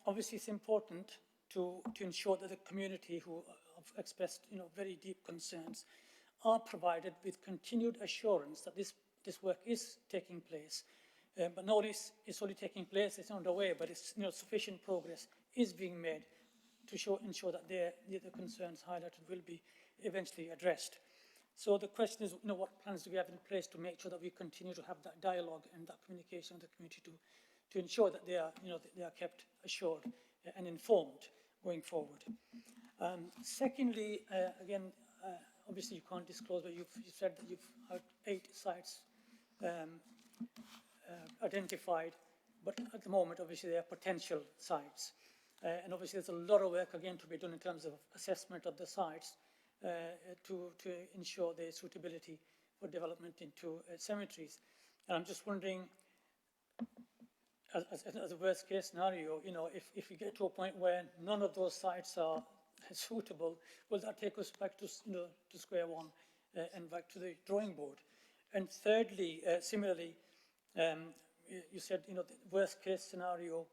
Obviously, it's important to ensure that the community who have expressed very deep concerns are provided with continued assurance that this work is taking place. But not only it's only taking place, it's underway, but it's sufficient progress is being made to ensure that the concerns highlighted will be eventually addressed. So the question is, what plans do we have in place to make sure that we continue to have that dialogue and that communication with the community to ensure that they are kept assured and informed going forward. Secondly, again, obviously you can't disclose, but you've said that you've had 8 sites identified, but at the moment, obviously, they are potential sites. And obviously, there's a lot of work, again, to be done in terms of assessment of the sites to ensure their suitability for development into cemeteries. And I'm just wondering, as a worst-case scenario, if we get to a point where none of those sites are suitable, will that take us back to square one and back to the drawing board? And thirdly, similarly, you said the worst-case scenario,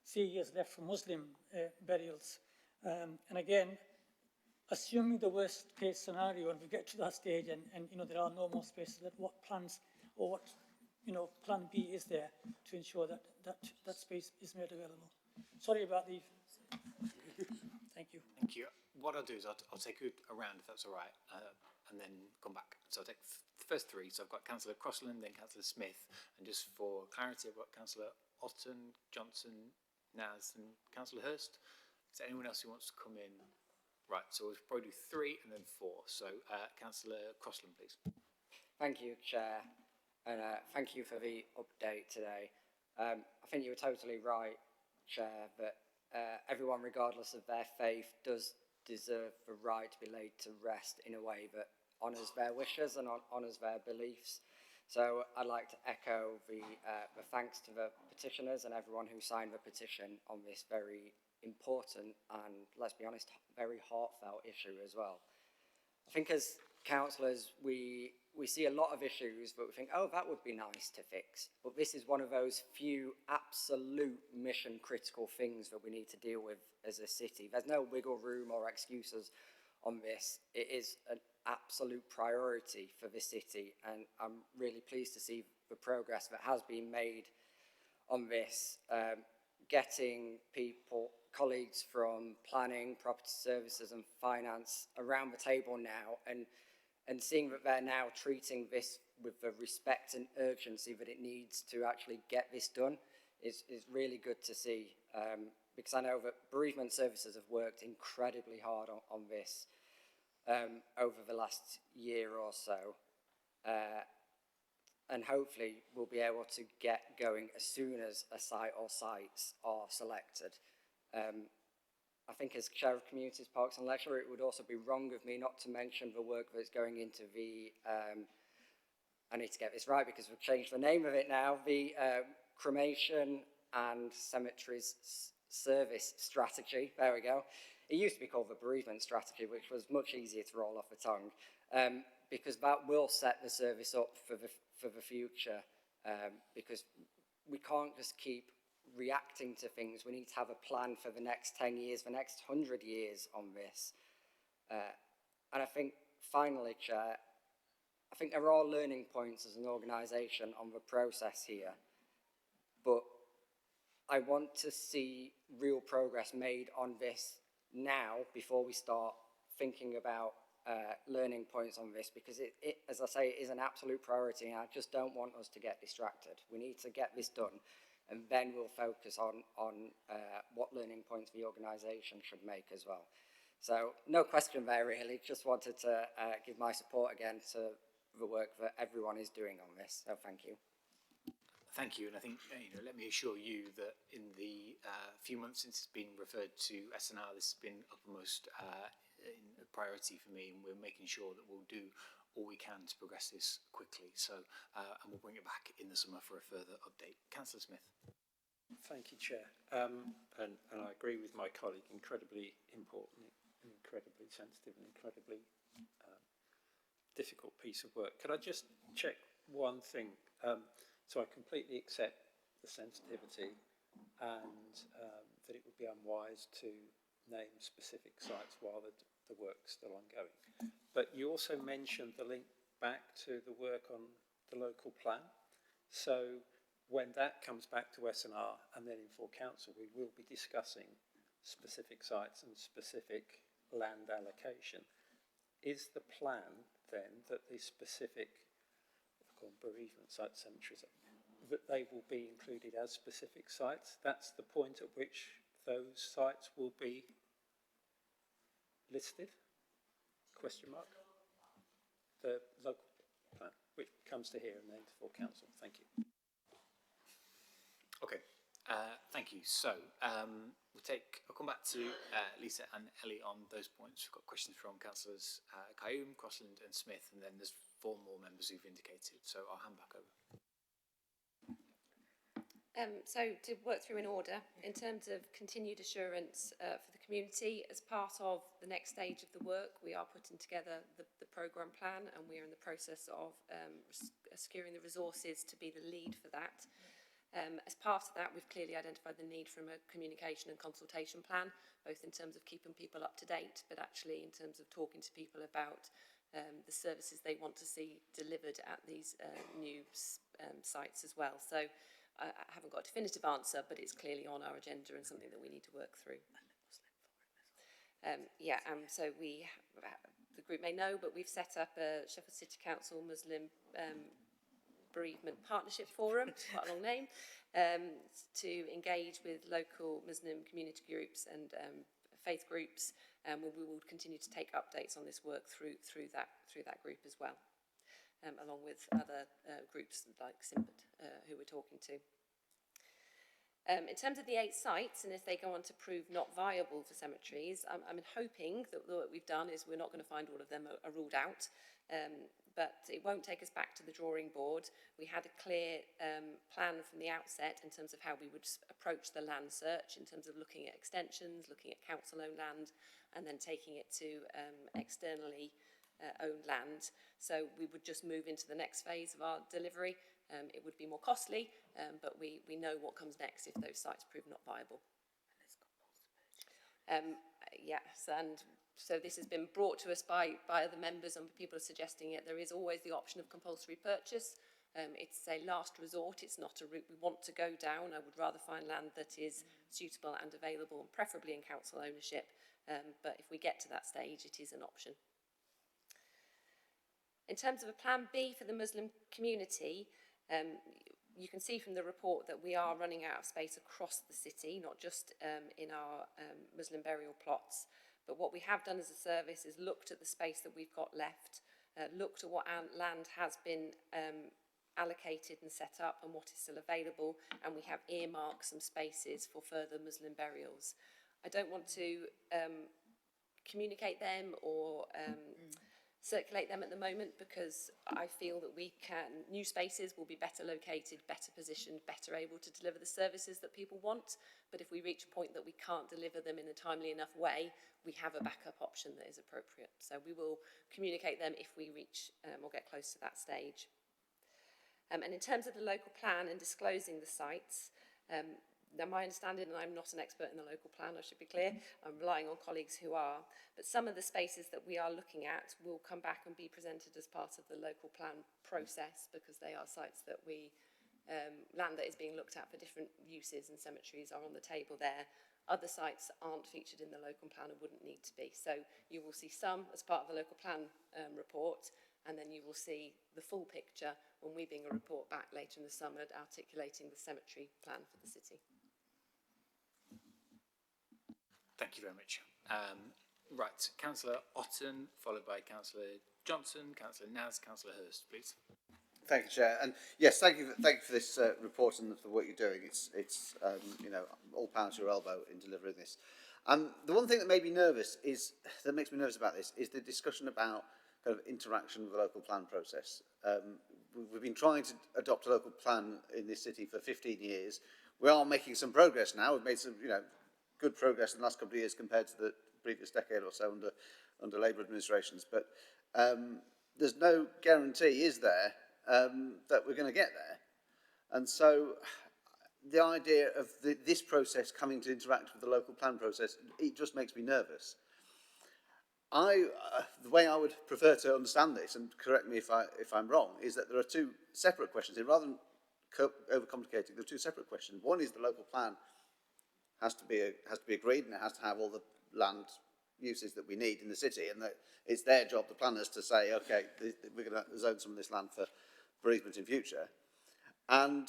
3 years left for Muslim burials, and again, assuming the worst-case scenario, and we get to that stage, and there are no more spaces, what plans or what plan B is there to ensure that space is made available? Sorry about the. Thank you. Thank you. What I'll do is I'll take you around, if that's all right, and then come back. So I'll take the first 3. So I've got Councillor Crossland, then Councillor Smith, and just for clarity, I've got Councillor Otten, Johnson, Naz, and Councillor Hurst. Is there anyone else who wants to come in? Right, so we'll probably do 3 and then 4. So Councillor Crossland, please. Thank you, Chair, and thank you for the update today. I think you were totally right, Chair, that everyone, regardless of their faith, does deserve the right to be laid to rest in a way that honours their wishes and honours their beliefs. So I'd like to echo the thanks to the petitioners and everyone who signed the petition on this very important and, let's be honest, very heartfelt issue as well. I think as councillors, we see a lot of issues, but we think, oh, that would be nice to fix. But this is one of those few absolute mission critical things that we need to deal with as a city. There's no wiggle room or excuses on this. It is an absolute priority for the city, and I'm really pleased to see the progress that has been made on this. Getting people, colleagues from planning, property services and finance around the table now, and seeing that they're now treating this with the respect and urgency that it needs to actually get this done is really good to see, because I know that bereavement services have worked incredibly hard on this over the last year or so, and hopefully we'll be able to get going as soon as a site or sites are selected. I think as Chair of Communities, Parks and Leisure, it would also be wrong of me not to mention the work that's going into the, I need to get this right because we've changed the name of it now, the Cremation and Cemeteries Service Strategy. There we go. It used to be called the Bereavement Strategy, which was much easier to roll off the tongue, because that will set the service up for the future, because we can't just keep reacting to things. We need to have a plan for the next 10 years, the next 100 years on this. And I think, finally, Chair, I think there are learning points as an organisation on the process here, but I want to see real progress made on this now before we start thinking about learning points on this, because it, as I say, it is an absolute priority, and I just don't want us to get distracted. We need to get this done, and then we'll focus on what learning points the organisation should make as well. So no question there really, just wanted to give my support again to the work that everyone is doing on this, so thank you. Thank you, and I think, let me assure you that in the few months since it's been referred to SNR, this has been uppermost in a priority for me, and we're making sure that we'll do all we can to progress this quickly. So, and we'll bring it back in the summer for a further update. Councillor Smith. Thank you, Chair. And I agree with my colleague, incredibly important, incredibly sensitive and incredibly difficult piece of work. Could I just check one thing? So I completely accept the sensitivity and that it would be unwise to name specific sites while the work's still ongoing. But you also mentioned the link back to the work on the local plan. So when that comes back to SNR and then in full council, we will be discussing specific sites and specific land allocation. Is the plan then that the specific bereavement sites, cemeteries, that they will be included as specific sites? That's the point at which those sites will be listed? Question mark? The local plan, which comes to here and then to full council. Thank you. Okay, thank you. So I'll come back to Lisa and Ellie on those points. We've got questions from councillors Kayoum, Crossland and Smith, and then there's 4 more members who've indicated. So I'll hand back over. So to work through in order, in terms of continued assurance for the community, as part of the next stage of the work, we are putting together the programme plan, and we are in the process of securing the resources to be the lead for that. As part of that, we've clearly identified the need for a communication and consultation plan, both in terms of keeping people up to date, but actually in terms of talking to people about the services they want to see delivered at these new sites as well. So I haven't got a definitive answer, but it's clearly on our agenda and something that we need to work through. So the group may know, but we've set up a Sheffield City Council Muslim Bereavement Partnership Forum, quite a long name, to engage with local Muslim community groups and faith groups, and we will continue to take updates on this work through that group as well, along with other groups like Simbad, who we're talking to. In terms of the 8 sites, and if they go on to prove not viable for cemeteries, I'm hoping that what we've done is we're not going to find all of them are ruled out. But it won't take us back to the drawing board. We had a clear plan from the outset in terms of how we would approach the land search, in terms of looking at extensions, looking at council-owned land, and then taking it to externally owned land. So we would just move into the next phase of our delivery. It would be more costly, but we know what comes next if those sites prove not viable. Yes, and so this has been brought to us by other members, and people are suggesting it. There is always the option of compulsory purchase. It's a last resort. It's not a route we want to go down. I would rather find land that is suitable and available, and preferably in council ownership. But if we get to that stage, it is an option. In terms of a plan B for the Muslim community, you can see from the report that we are running out of space across the city, not just in our Muslim burial plots. But what we have done as a service is looked at the space that we've got left, looked at what land has been allocated and set up and what is still available, and we have earmarked some spaces for further Muslim burials. I don't want to communicate them or circulate them at the moment, because I feel that new spaces will be better located, better positioned, better able to deliver the services that people want. But if we reach a point that we can't deliver them in a timely enough way, we have a backup option that is appropriate. So we will communicate them if we reach or get close to that stage. And in terms of the local plan and disclosing the sites, now my understanding, and I'm not an expert in the local plan, I should be clear, I'm relying on colleagues who are, but some of the spaces that we are looking at will come back and be presented as part of the local plan process, because they are sites that we, land that is being looked at for different uses, and cemeteries are on the table there. Other sites aren't featured in the local plan and wouldn't need to be. So you will see some as part of the local plan report, and then you will see the full picture when we bring a report back later in the summer articulating the cemetery plan for the city. Thank you very much. Right, Councillor Otten, followed by Councillor Johnson, Councillor Naz, Councillor Hurst, please. Thank you, Chair. And yes, thank you for this report and for what you're doing. It's you know, all power to your elbow in delivering this. The one thing that makes me nervous about this is the discussion about kind of interaction with the local plan process. We've been trying to adopt a local plan in this city for 15 years. We are making some progress now. We've made some, good progress in the last couple of years compared to the previous decade or so under Labour administrations. But there's no guarantee, is there, that we're going to get there. And so the idea of this process coming to interact with the local plan process, it just makes me nervous. The way I would prefer to understand this, and correct me if I'm wrong, is that there are two separate questions. Rather than overcomplicating, there are two separate questions. One is the local plan has to be agreed, and it has to have all the land uses that we need in the city, and that it's their job, the planners, to say, okay, we're going to zone some of this land for easement in future. And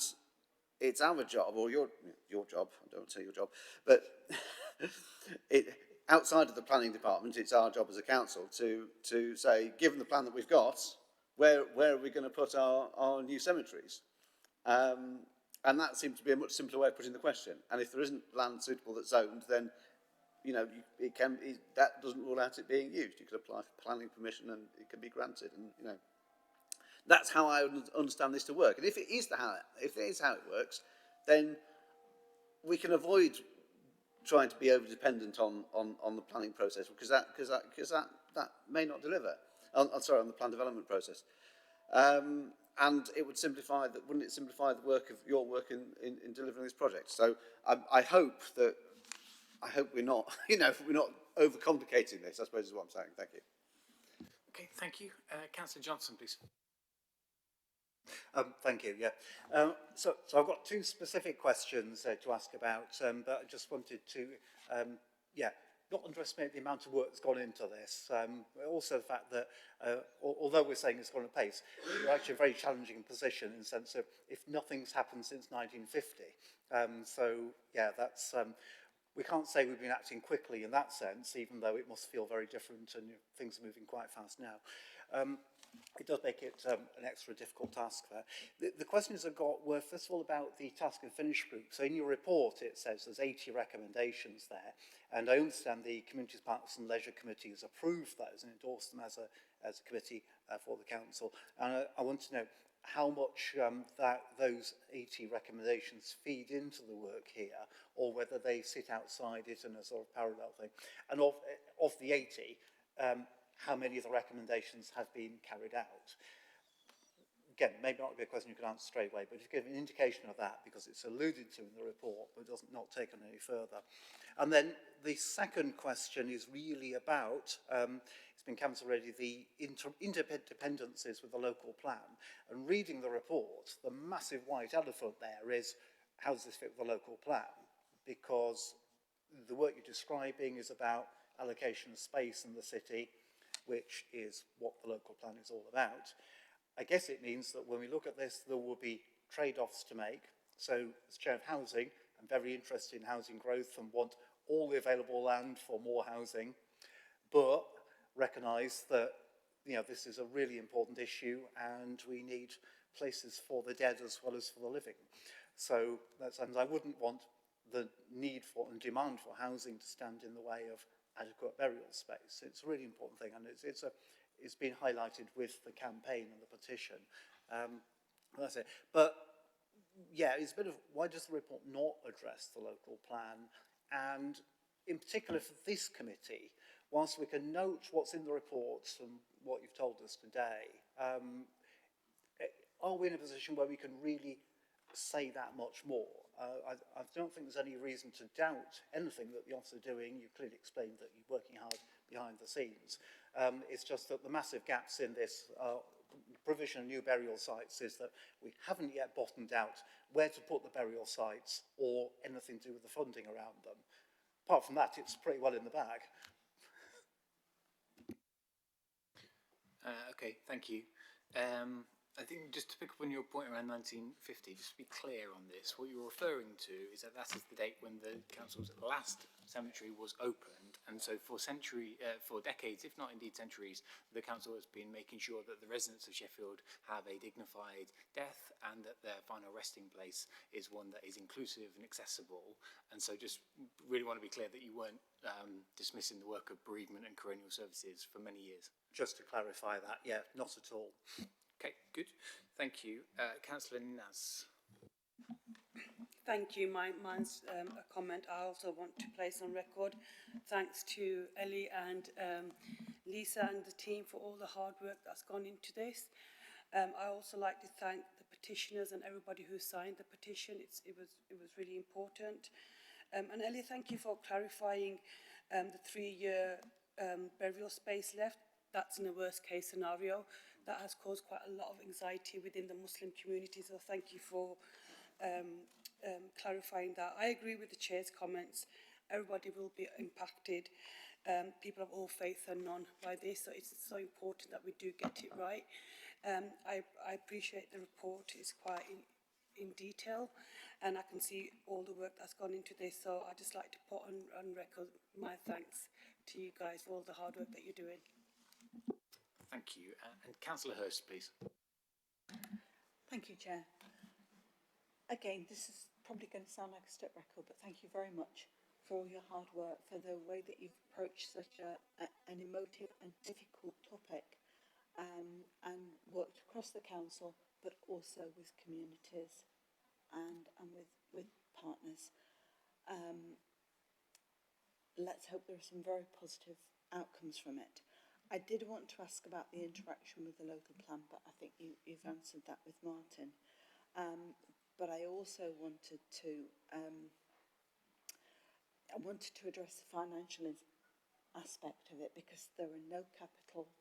it's our job, or your job, I don't want to say your job, but outside of the planning department, it's our job as a council to say, given the plan that we've got, where are we going to put our new cemeteries? And that seems to be a much simpler way of putting the question. And if there isn't land suitable that's zoned, then that doesn't rule out it being used. You could apply for planning permission and it can be granted. And that's how I understand this to work. And if it is how it works, then we can avoid trying to be over dependent on the planning process, because that may not deliver. On the plan development process. And it would simplify that, wouldn't it simplify the work of your work in delivering this project? So I hope we're not, we're not overcomplicating this, I suppose is what I'm saying. Thank you. Okay, thank you. Councillor Johnson, please. Thank you, yeah. So I've got two specific questions to ask about, but I just wanted to, not underestimate the amount of work that's gone into this. Also the fact that, although we're saying it's gone at pace, we're actually in a very challenging position in the sense of if nothing's happened since 1950. So, yeah, that's, we can't say we've been acting quickly in that sense, even though it must feel very different and things are moving quite fast now. It does make it an extra difficult task there. The questions I've got were, first of all, about the task and finish group. So in your report, it says there's 80 recommendations there, and I understand the Communities, Parks and Leisure Committee has approved those and endorsed them as a committee for the council. And I want to know how much those 80 recommendations feed into the work here, or whether they sit outside it in a sort of parallel thing. And of the 80, how many of the recommendations have been carried out? Again, maybe not be a question you can answer straight away, but if you give an indication of that, because it's alluded to in the report, but doesn't not taken any further. And then the second question is really about, it's been canvassed already, the interdependencies with the local plan. And reading the report, the massive white elephant there is, how does this fit with the local plan? Because the work you're describing is about allocation of space in the city, which is what the local plan is all about. I guess it means that when we look at this, there will be trade-offs to make. So, as Chair of Housing, I'm very interested in housing growth and want all the available land for more housing, but recognise that this is a really important issue and we need places for the dead as well as for the living. So, and I wouldn't want the need for and demand for housing to stand in the way of adequate burial space. It's a really important thing, and it's been highlighted with the campaign and the petition. That's it. But yeah, it's a bit of, why does the report not address the local plan? And in particular for this committee, whilst we can note what's in the reports and what you've told us today, are we in a position where we can really say that much more? I don't think there's any reason to doubt anything that the office are doing. You clearly explained that you're working hard behind the scenes. It's just that the massive gaps in this provision of new burial sites is that we haven't yet bottomed out where to put the burial sites or anything to do with the funding around them. Apart from that, it's pretty well in the bag. Okay, thank you. I think just to pick up on your point around 1950, just to be clear on this, what you're referring to is that is the date when the council's last cemetery was opened, and so for decades, if not indeed centuries, the council has been making sure that the residents of Sheffield have a dignified death and that their final resting place is one that is inclusive and accessible. And so just really want to be clear that you weren't dismissing the work of bereavement and coronial services for many years. Just to clarify that, yeah, not at all. Okay, good. Thank you. Councillor Naz. Thank you. Mine's a comment I also want to place on record. Thanks to Ellie and Lisa and the team for all the hard work that's gone into this. I also like to thank the petitioners and everybody who signed the petition. It was really important. And Ellie, thank you for clarifying the 3-year burial space left. That's in a worst case scenario. That has caused quite a lot of anxiety within the Muslim community, so thank you for clarifying that. I agree with the Chair's comments. Everybody will be impacted. People of all faith and none by this, so it's so important that we do get it right. I appreciate the report. It's quite in detail, and I can see all the work that's gone into this, so I'd just like to put on record my thanks to you guys for all the hard work that you're doing. Thank you. And Councillor Hurst, please. Thank you, Chair. Again, this is probably going to sound like a step record, but thank you very much for all your hard work, for the way that you've approached such an emotive and difficult topic, and worked across the council, but also with communities and with partners. Let's hope there are some very positive outcomes from it. I did want to ask about the interaction with the local plan, but I think you've answered that with Martin. But I also wanted to address the financial aspect of it, because there are no capital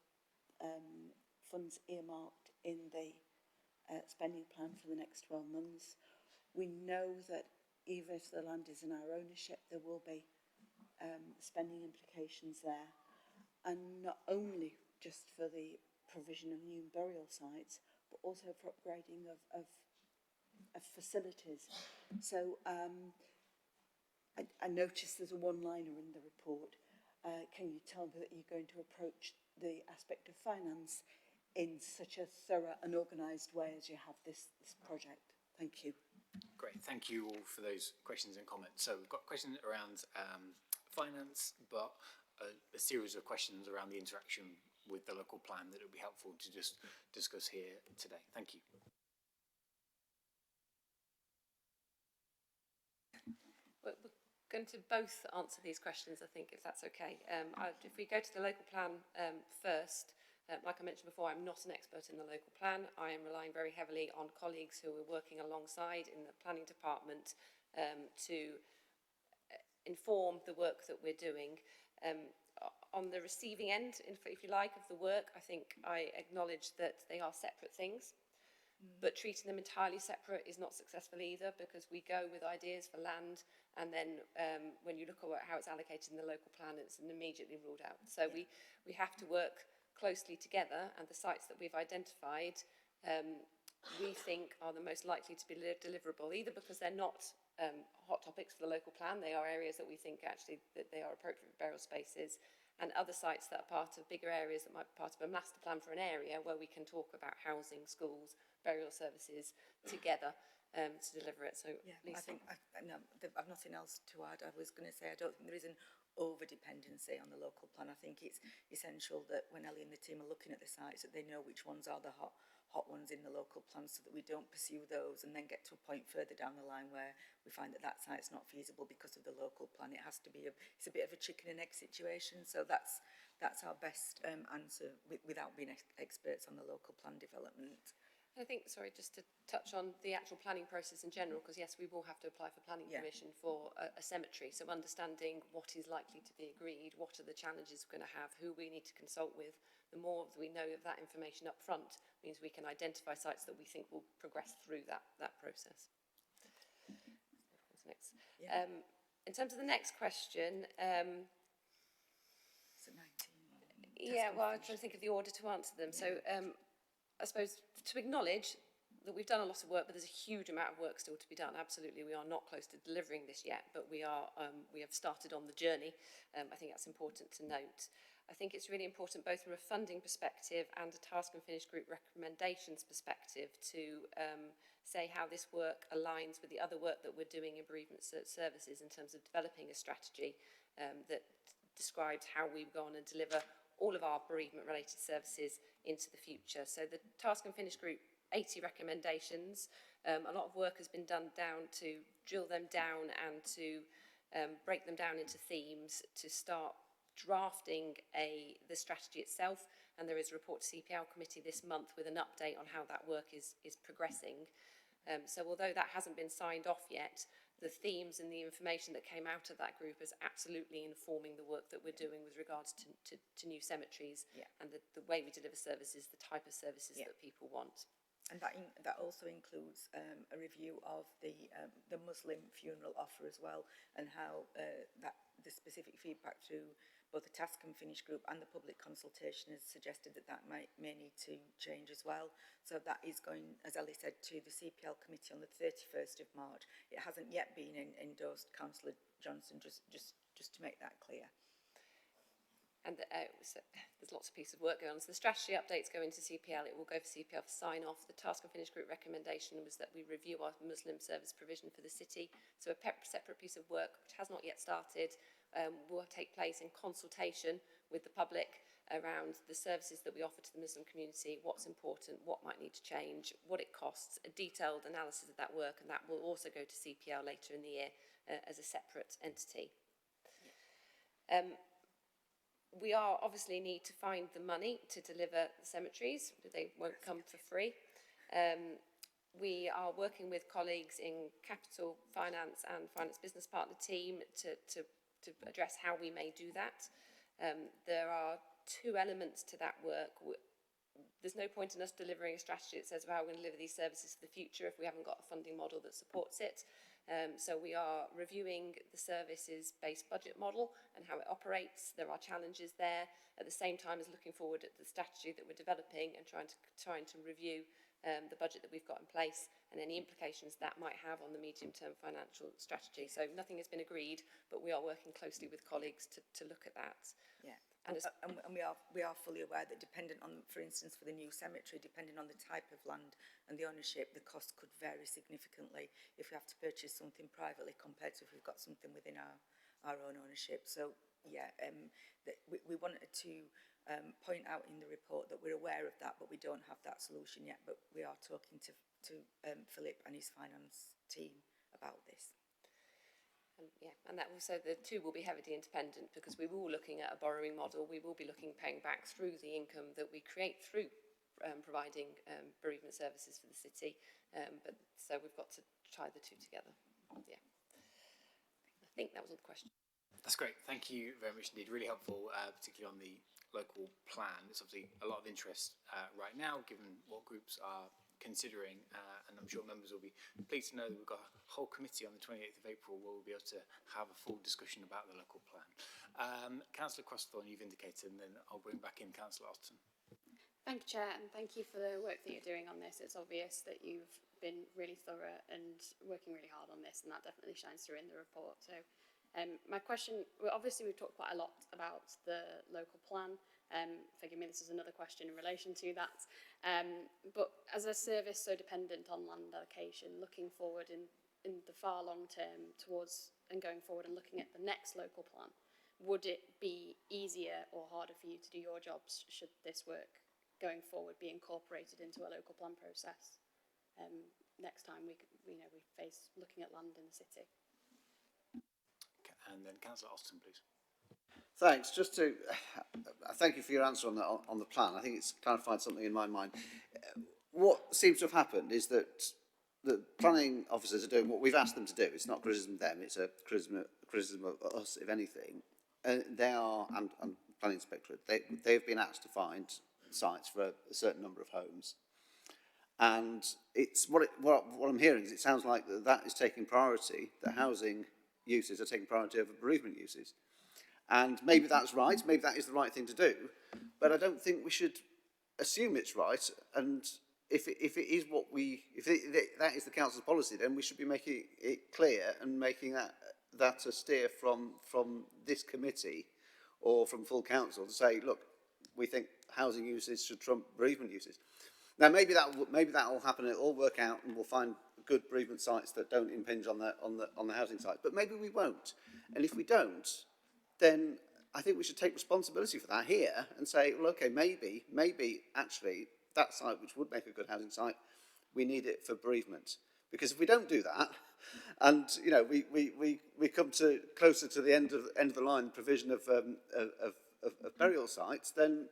funds earmarked in the spending plan for the next 12 months. We know that even if the land is in our ownership, there will be spending implications there. And not only just for the provision of new burial sites, but also for upgrading of facilities. So I noticed there's a one-liner in the report. Can you tell me that you're going to approach the aspect of finance in such a thorough and organised way as you have this project? Thank you. Great, thank you all for those questions and comments. So we've got questions around finance, but a series of questions around the interaction with the local plan that it would be helpful to just discuss here today. Thank you. We're going to both answer these questions, I think, if that's okay. If we go to the local plan first, like I mentioned before, I'm not an expert in the local plan. I am relying very heavily on colleagues who are working alongside in the planning department to inform the work that we're doing. On the receiving end, if you like, of the work, I think I acknowledge that they are separate things. But treating them entirely separate is not successful either, because we go with ideas for land, and then when you look at how it's allocated in the local plan, it's immediately ruled out. So we have to work closely together, and the sites that we've identified we think are the most likely to be deliverable, either because they're not hot topics for the local plan, they are areas that we think actually that they are appropriate for burial spaces, and other sites that are part of bigger areas that might be part of a master plan for an area where we can talk about housing, schools, burial services together to deliver it. So yeah, Lisa. I think I've nothing else to add. I was going to say I don't think there is an over-dependency on the local plan. I think it's essential that when Ellie and the team are looking at the sites that they know which ones are the hot ones in the local plan, so that we don't pursue those and then get to a point further down the line where we find that that site's not feasible because of the local plan. It has to be it's a bit of a chicken and egg situation. So that's our best answer without being experts on the local plan development. I think, sorry, just to touch on the actual planning process in general, because yes, we will have to apply for planning permission for a cemetery. So understanding what is likely to be agreed, what are the challenges we're going to have, who we need to consult with, the more we know of that information up front means we can identify sites that we think will progress through that process. Next. Yeah. In terms of the next question, Is it 19? yeah, well, I'm trying to think of the order to answer them. So I suppose to acknowledge that we've done a lot of work, but there's a huge amount of work still to be done. Absolutely, we are not close to delivering this yet, but we have started on the journey. I think that's important to note. I think it's really important both from a funding perspective and a task and finish group recommendations perspective to say how this work aligns with the other work that we're doing in bereavement services in terms of developing a strategy that describes how we go on and deliver all of our bereavement related services into the future. So the task and finish group, 80 recommendations. A lot of work has been done down to drill them down and to break them down into themes to start drafting the strategy itself. And there is a report to CPL committee this month with an update on how that work is progressing. So although that hasn't been signed off yet, the themes and the information that came out of that group is absolutely informing the work that we're doing with regards to new cemeteries and the way we deliver services, the type of services that people want. And that also includes a review of the Muslim funeral offer as well, and how the specific feedback through both the task and finish group and the public consultation has suggested that may need to change as well. So that is going, as Ellie said, to the CPL committee on the 31st of March. It hasn't yet been endorsed, Councillor Johnson, just to make that clear. And so there's lots of pieces of work going on. So the strategy updates go into CPL. It will go for CPL for sign-off. The task and finish group recommendation was that we review our Muslim service provision for the city. So a separate piece of work, which has not yet started, will take place in consultation with the public around the services that we offer to the Muslim community, what's important, what might need to change, what it costs, a detailed analysis of that work, and that will also go to CPL later in the year as a separate entity. We obviously need to find the money to deliver the cemeteries. They won't come for free. We are working with colleagues in capital finance and finance business partner team to address how we may do that. There are two elements to that work. There's no point in us delivering a strategy that says how we're going to deliver these services for the future if we haven't got a funding model that supports it. So we are reviewing the services-based budget model and how it operates. There are challenges there, at the same time as looking forward at the strategy that we're developing and trying to review the budget that we've got in place and any implications that might have on the medium-term financial strategy. So nothing has been agreed, but we are working closely with colleagues to look at that. Yeah. And we are fully aware that dependent on, for instance, for the new cemetery, depending on the type of land and the ownership, the cost could vary significantly if we have to purchase something privately compared to if we've got something within our own ownership. So yeah, we wanted to point out in the report that we're aware of that, but we don't have that solution yet. But we are talking to Philip and his finance team about this. Yeah, and that also, the two will be heavily independent because we will be looking at a borrowing model. We will be looking paying back through the income that we create through providing bereavement services for the city. But so we've got to tie the two together. Yeah, I think that was all the questions. That's great. Thank you very much indeed. Really helpful, particularly on the local plan. There's obviously a lot of interest right now, given what groups are considering, and I'm sure members will be pleased to know that we've got a whole committee on the 28th of April where we'll be able to have a full discussion about the local plan. Councillor Crosthorne, you've indicated, and then I'll bring back in Councillor Austin. Thank you, Chair, and thank you for the work that you're doing on this. It's obvious that you've been really thorough and working really hard on this, and that definitely shines through in the report. So my question, well, obviously we've talked quite a lot about the local plan. Forgive me, this is another question in relation to that. But as a service so dependent on land allocation, looking forward in the far long term towards and going forward and looking at the next local plan, would it be easier or harder for you to do your jobs should this work going forward be incorporated into a local plan process next time we face looking at land in the city? And then Councillor Austin, please. Thanks. Just to thank you for your answer on the plan. I think it's clarified something in my mind. What seems to have happened is that the planning officers are doing what we've asked them to do. It's not criticism of them, it's a criticism of us, if anything. They are, and planning inspectorate, they've been asked to find sites for a certain number of homes. And it's what I'm hearing is it sounds like that is taking priority, the housing uses are taking priority over bereavement uses. And maybe that's right, maybe that is the right thing to do, but I don't think we should assume it's right. And if it is what that is the council's policy, then we should be making it clear and making that a steer from this committee or from full council to say, look, we think housing uses should trump bereavement uses. Now maybe that will happen. It'll all work out, and we'll find good bereavement sites that don't impinge on the housing site. But maybe we won't. And if we don't, then I think we should take responsibility for that here and say, well, okay, maybe actually that site, which would make a good housing site, we need it for bereavement. Because if we don't do that, and we come to closer to the end of the line, provision of burial sites, then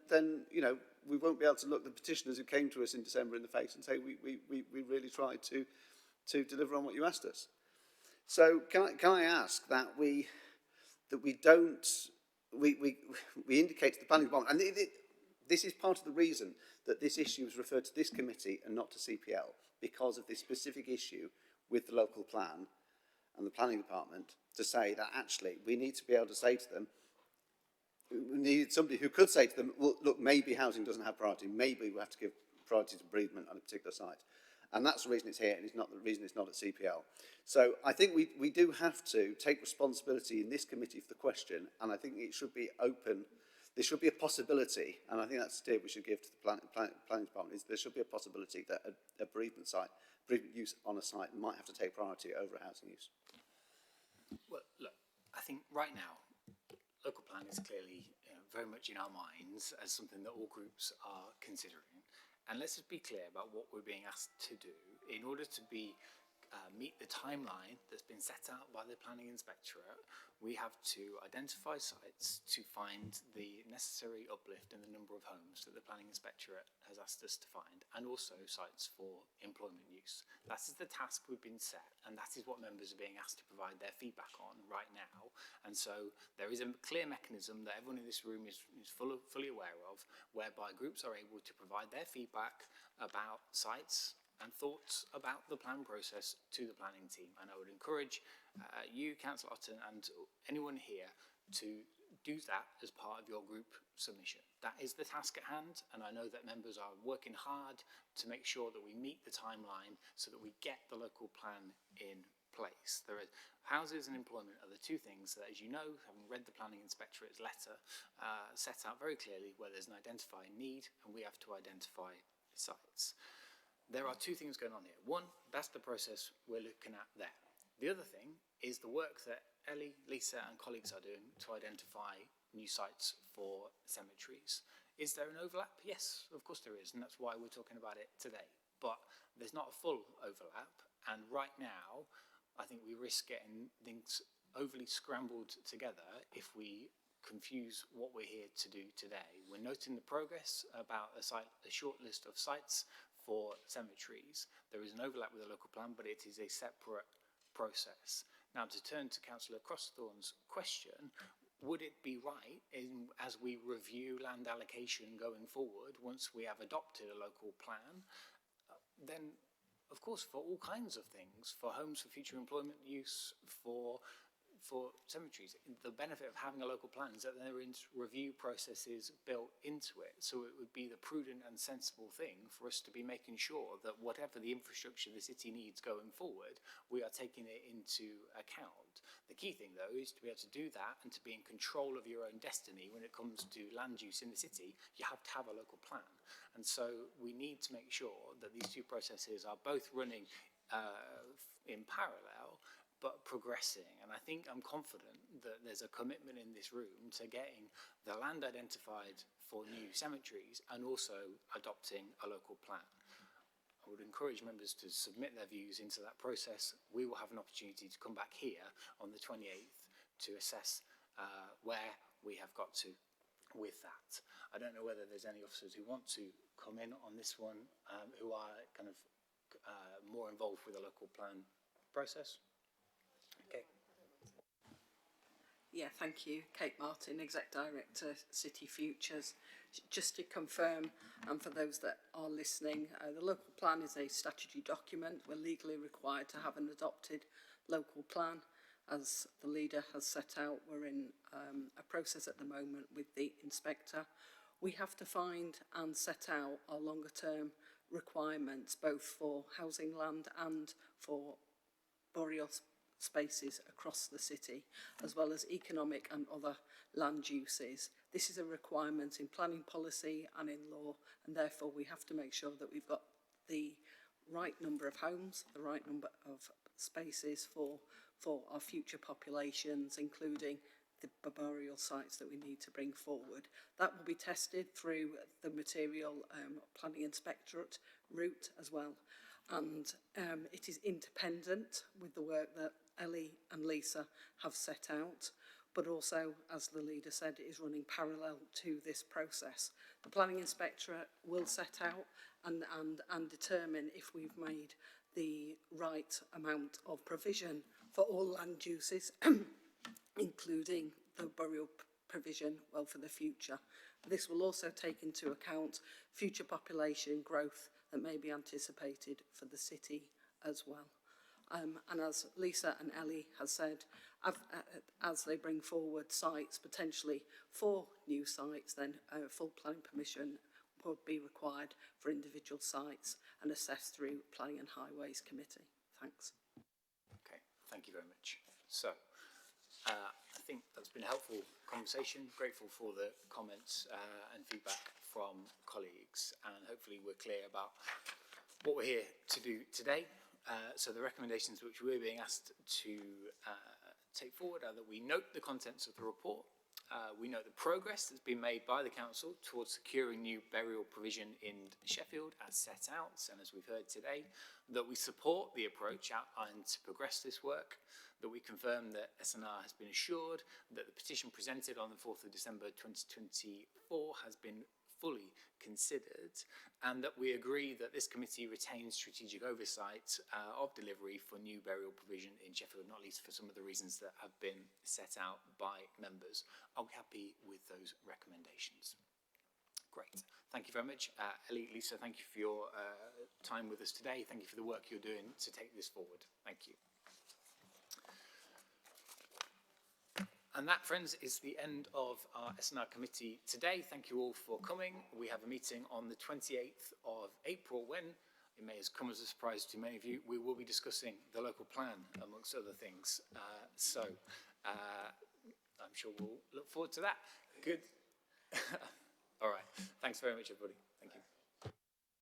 we won't be able to look the petitioners who came to us in December in the face and say we really tried to deliver on what you asked us. So can I ask that we indicate to the planning department, and this is part of the reason that this issue is referred to this committee and not to CPL, because of this specific issue with the local plan and the planning department, to say that actually we need to be able to say to them, we need somebody who could say to them, well, look, maybe housing doesn't have priority, maybe we have to give priority to bereavement on a particular site. And that's the reason it's here, and it's not the reason it's not at CPL. So I think we do have to take responsibility in this committee for the question, and I think it should be open. There should be a possibility, and I think that's the tip we should give to the planning department, is there should be a possibility that a bereavement use on a site might have to take priority over a housing use. Well, look, I think right now, local plan is clearly very much in our minds as something that all groups are considering. And let's just be clear about what we're being asked to do in order to meet the timeline that's been set out by the planning inspectorate. We have to identify sites to find the necessary uplift in the number of homes that the planning inspectorate has asked us to find, and also sites for employment use. That is the task we've been set, and that is what members are being asked to provide their feedback on right now. And so there is a clear mechanism that everyone in this room is fully aware of, whereby groups are able to provide their feedback about sites and thoughts about the plan process to the planning team. And I would encourage you, Councillor Otten, and anyone here to do that as part of your group submission. That is the task at hand, and I know that members are working hard to make sure that we meet the timeline so that we get the local plan in place. There are houses and employment are the two things that, as you know, having read the planning inspectorate's letter, set out very clearly where there's an identified need, and we have to identify sites. There are two things going on here. One, that's the process we're looking at there. The other thing is the work that Ellie, Lisa and colleagues are doing to identify new sites for cemeteries. Is there an overlap? Yes, of course there is, and that's why we're talking about it today. But there's not a full overlap, and right now, I think we risk getting things overly scrambled together if we confuse what we're here to do today. We're noting the progress about a short list of sites for cemeteries. There is an overlap with the local plan, but it is a separate process. Now, to turn to Councillor Crossthorne's question, would it be right, as we review land allocation going forward, once we have adopted a local plan, then, of course, for all kinds of things, for homes for future employment use, for cemeteries, the benefit of having a local plan is that there is review processes built into it. So it would be the prudent and sensible thing for us to be making sure that whatever the infrastructure the city needs going forward, we are taking it into account. The key thing, though, is to be able to do that and to be in control of your own destiny when it comes to land use in the city. You have to have a local plan. And so we need to make sure that these two processes are both running in parallel, but progressing. And I think I'm confident that there's a commitment in this room to getting the land identified for new cemeteries and also adopting a local plan. I would encourage members to submit their views into that process. We will have an opportunity to come back here on the 28th to assess where we have got to with that. I don't know whether there's any officers who want to come in on this one, who are kind of more involved with the local plan process. Okay. Yeah, thank you. Kate Martin, Exec Director, City Futures. Just to confirm, and for those that are listening, the local plan is a statutory document. We're legally required to have an adopted local plan. As the leader has set out, we're in a process at the moment with the inspector. We have to find and set out our longer term requirements, both for housing land and for burial spaces across the city, as well as economic and other land uses. This is a requirement in planning policy and in law, and therefore we have to make sure that we've got the right number of homes, the right number of spaces for our future populations, including the burial sites that we need to bring forward. That will be tested through the material planning inspectorate route as well. And it is independent with the work that Ellie and Lisa have set out, but also, as the leader said, it is running parallel to this process. The planning inspectorate will set out and determine if we've made the right amount of provision for all land uses, including the burial provision well for the future. This will also take into account future population growth that may be anticipated for the city as well. And as Lisa and Ellie has said, as they bring forward sites, potentially 4 new sites, then full planning permission would be required for individual sites and assessed through Planning and Highways Committee. Thanks. Okay, thank you very much. So, I think that's been a helpful conversation. Grateful for the comments and feedback from colleagues, and hopefully we're clear about what we're here to do today. So the recommendations which we're being asked to take forward are that we note the contents of the report, we note the progress that's been made by the council towards securing new burial provision in Sheffield as set out, and as we've heard today, that we support the approach outlined to progress this work, that we confirm that SNR has been assured that the petition presented on the 4th of December 2024 has been fully considered, and that we agree that this committee retains strategic oversight of delivery for new burial provision in Sheffield, not least for some of the reasons that have been set out by members. Are we happy with those recommendations? Great. Thank you very much. Ellie, Lisa, thank you for your time with us today. Thank you for the work you're doing to take this forward. Thank you. And that, friends, is the end of our SNR committee today. Thank you all for coming. We have a meeting on the 28th of April when, it may have come as a surprise to many of you, we will be discussing the local plan, amongst other things. I'm sure we'll look forward to that. Good. All right. Thanks very much, everybody. Thank you.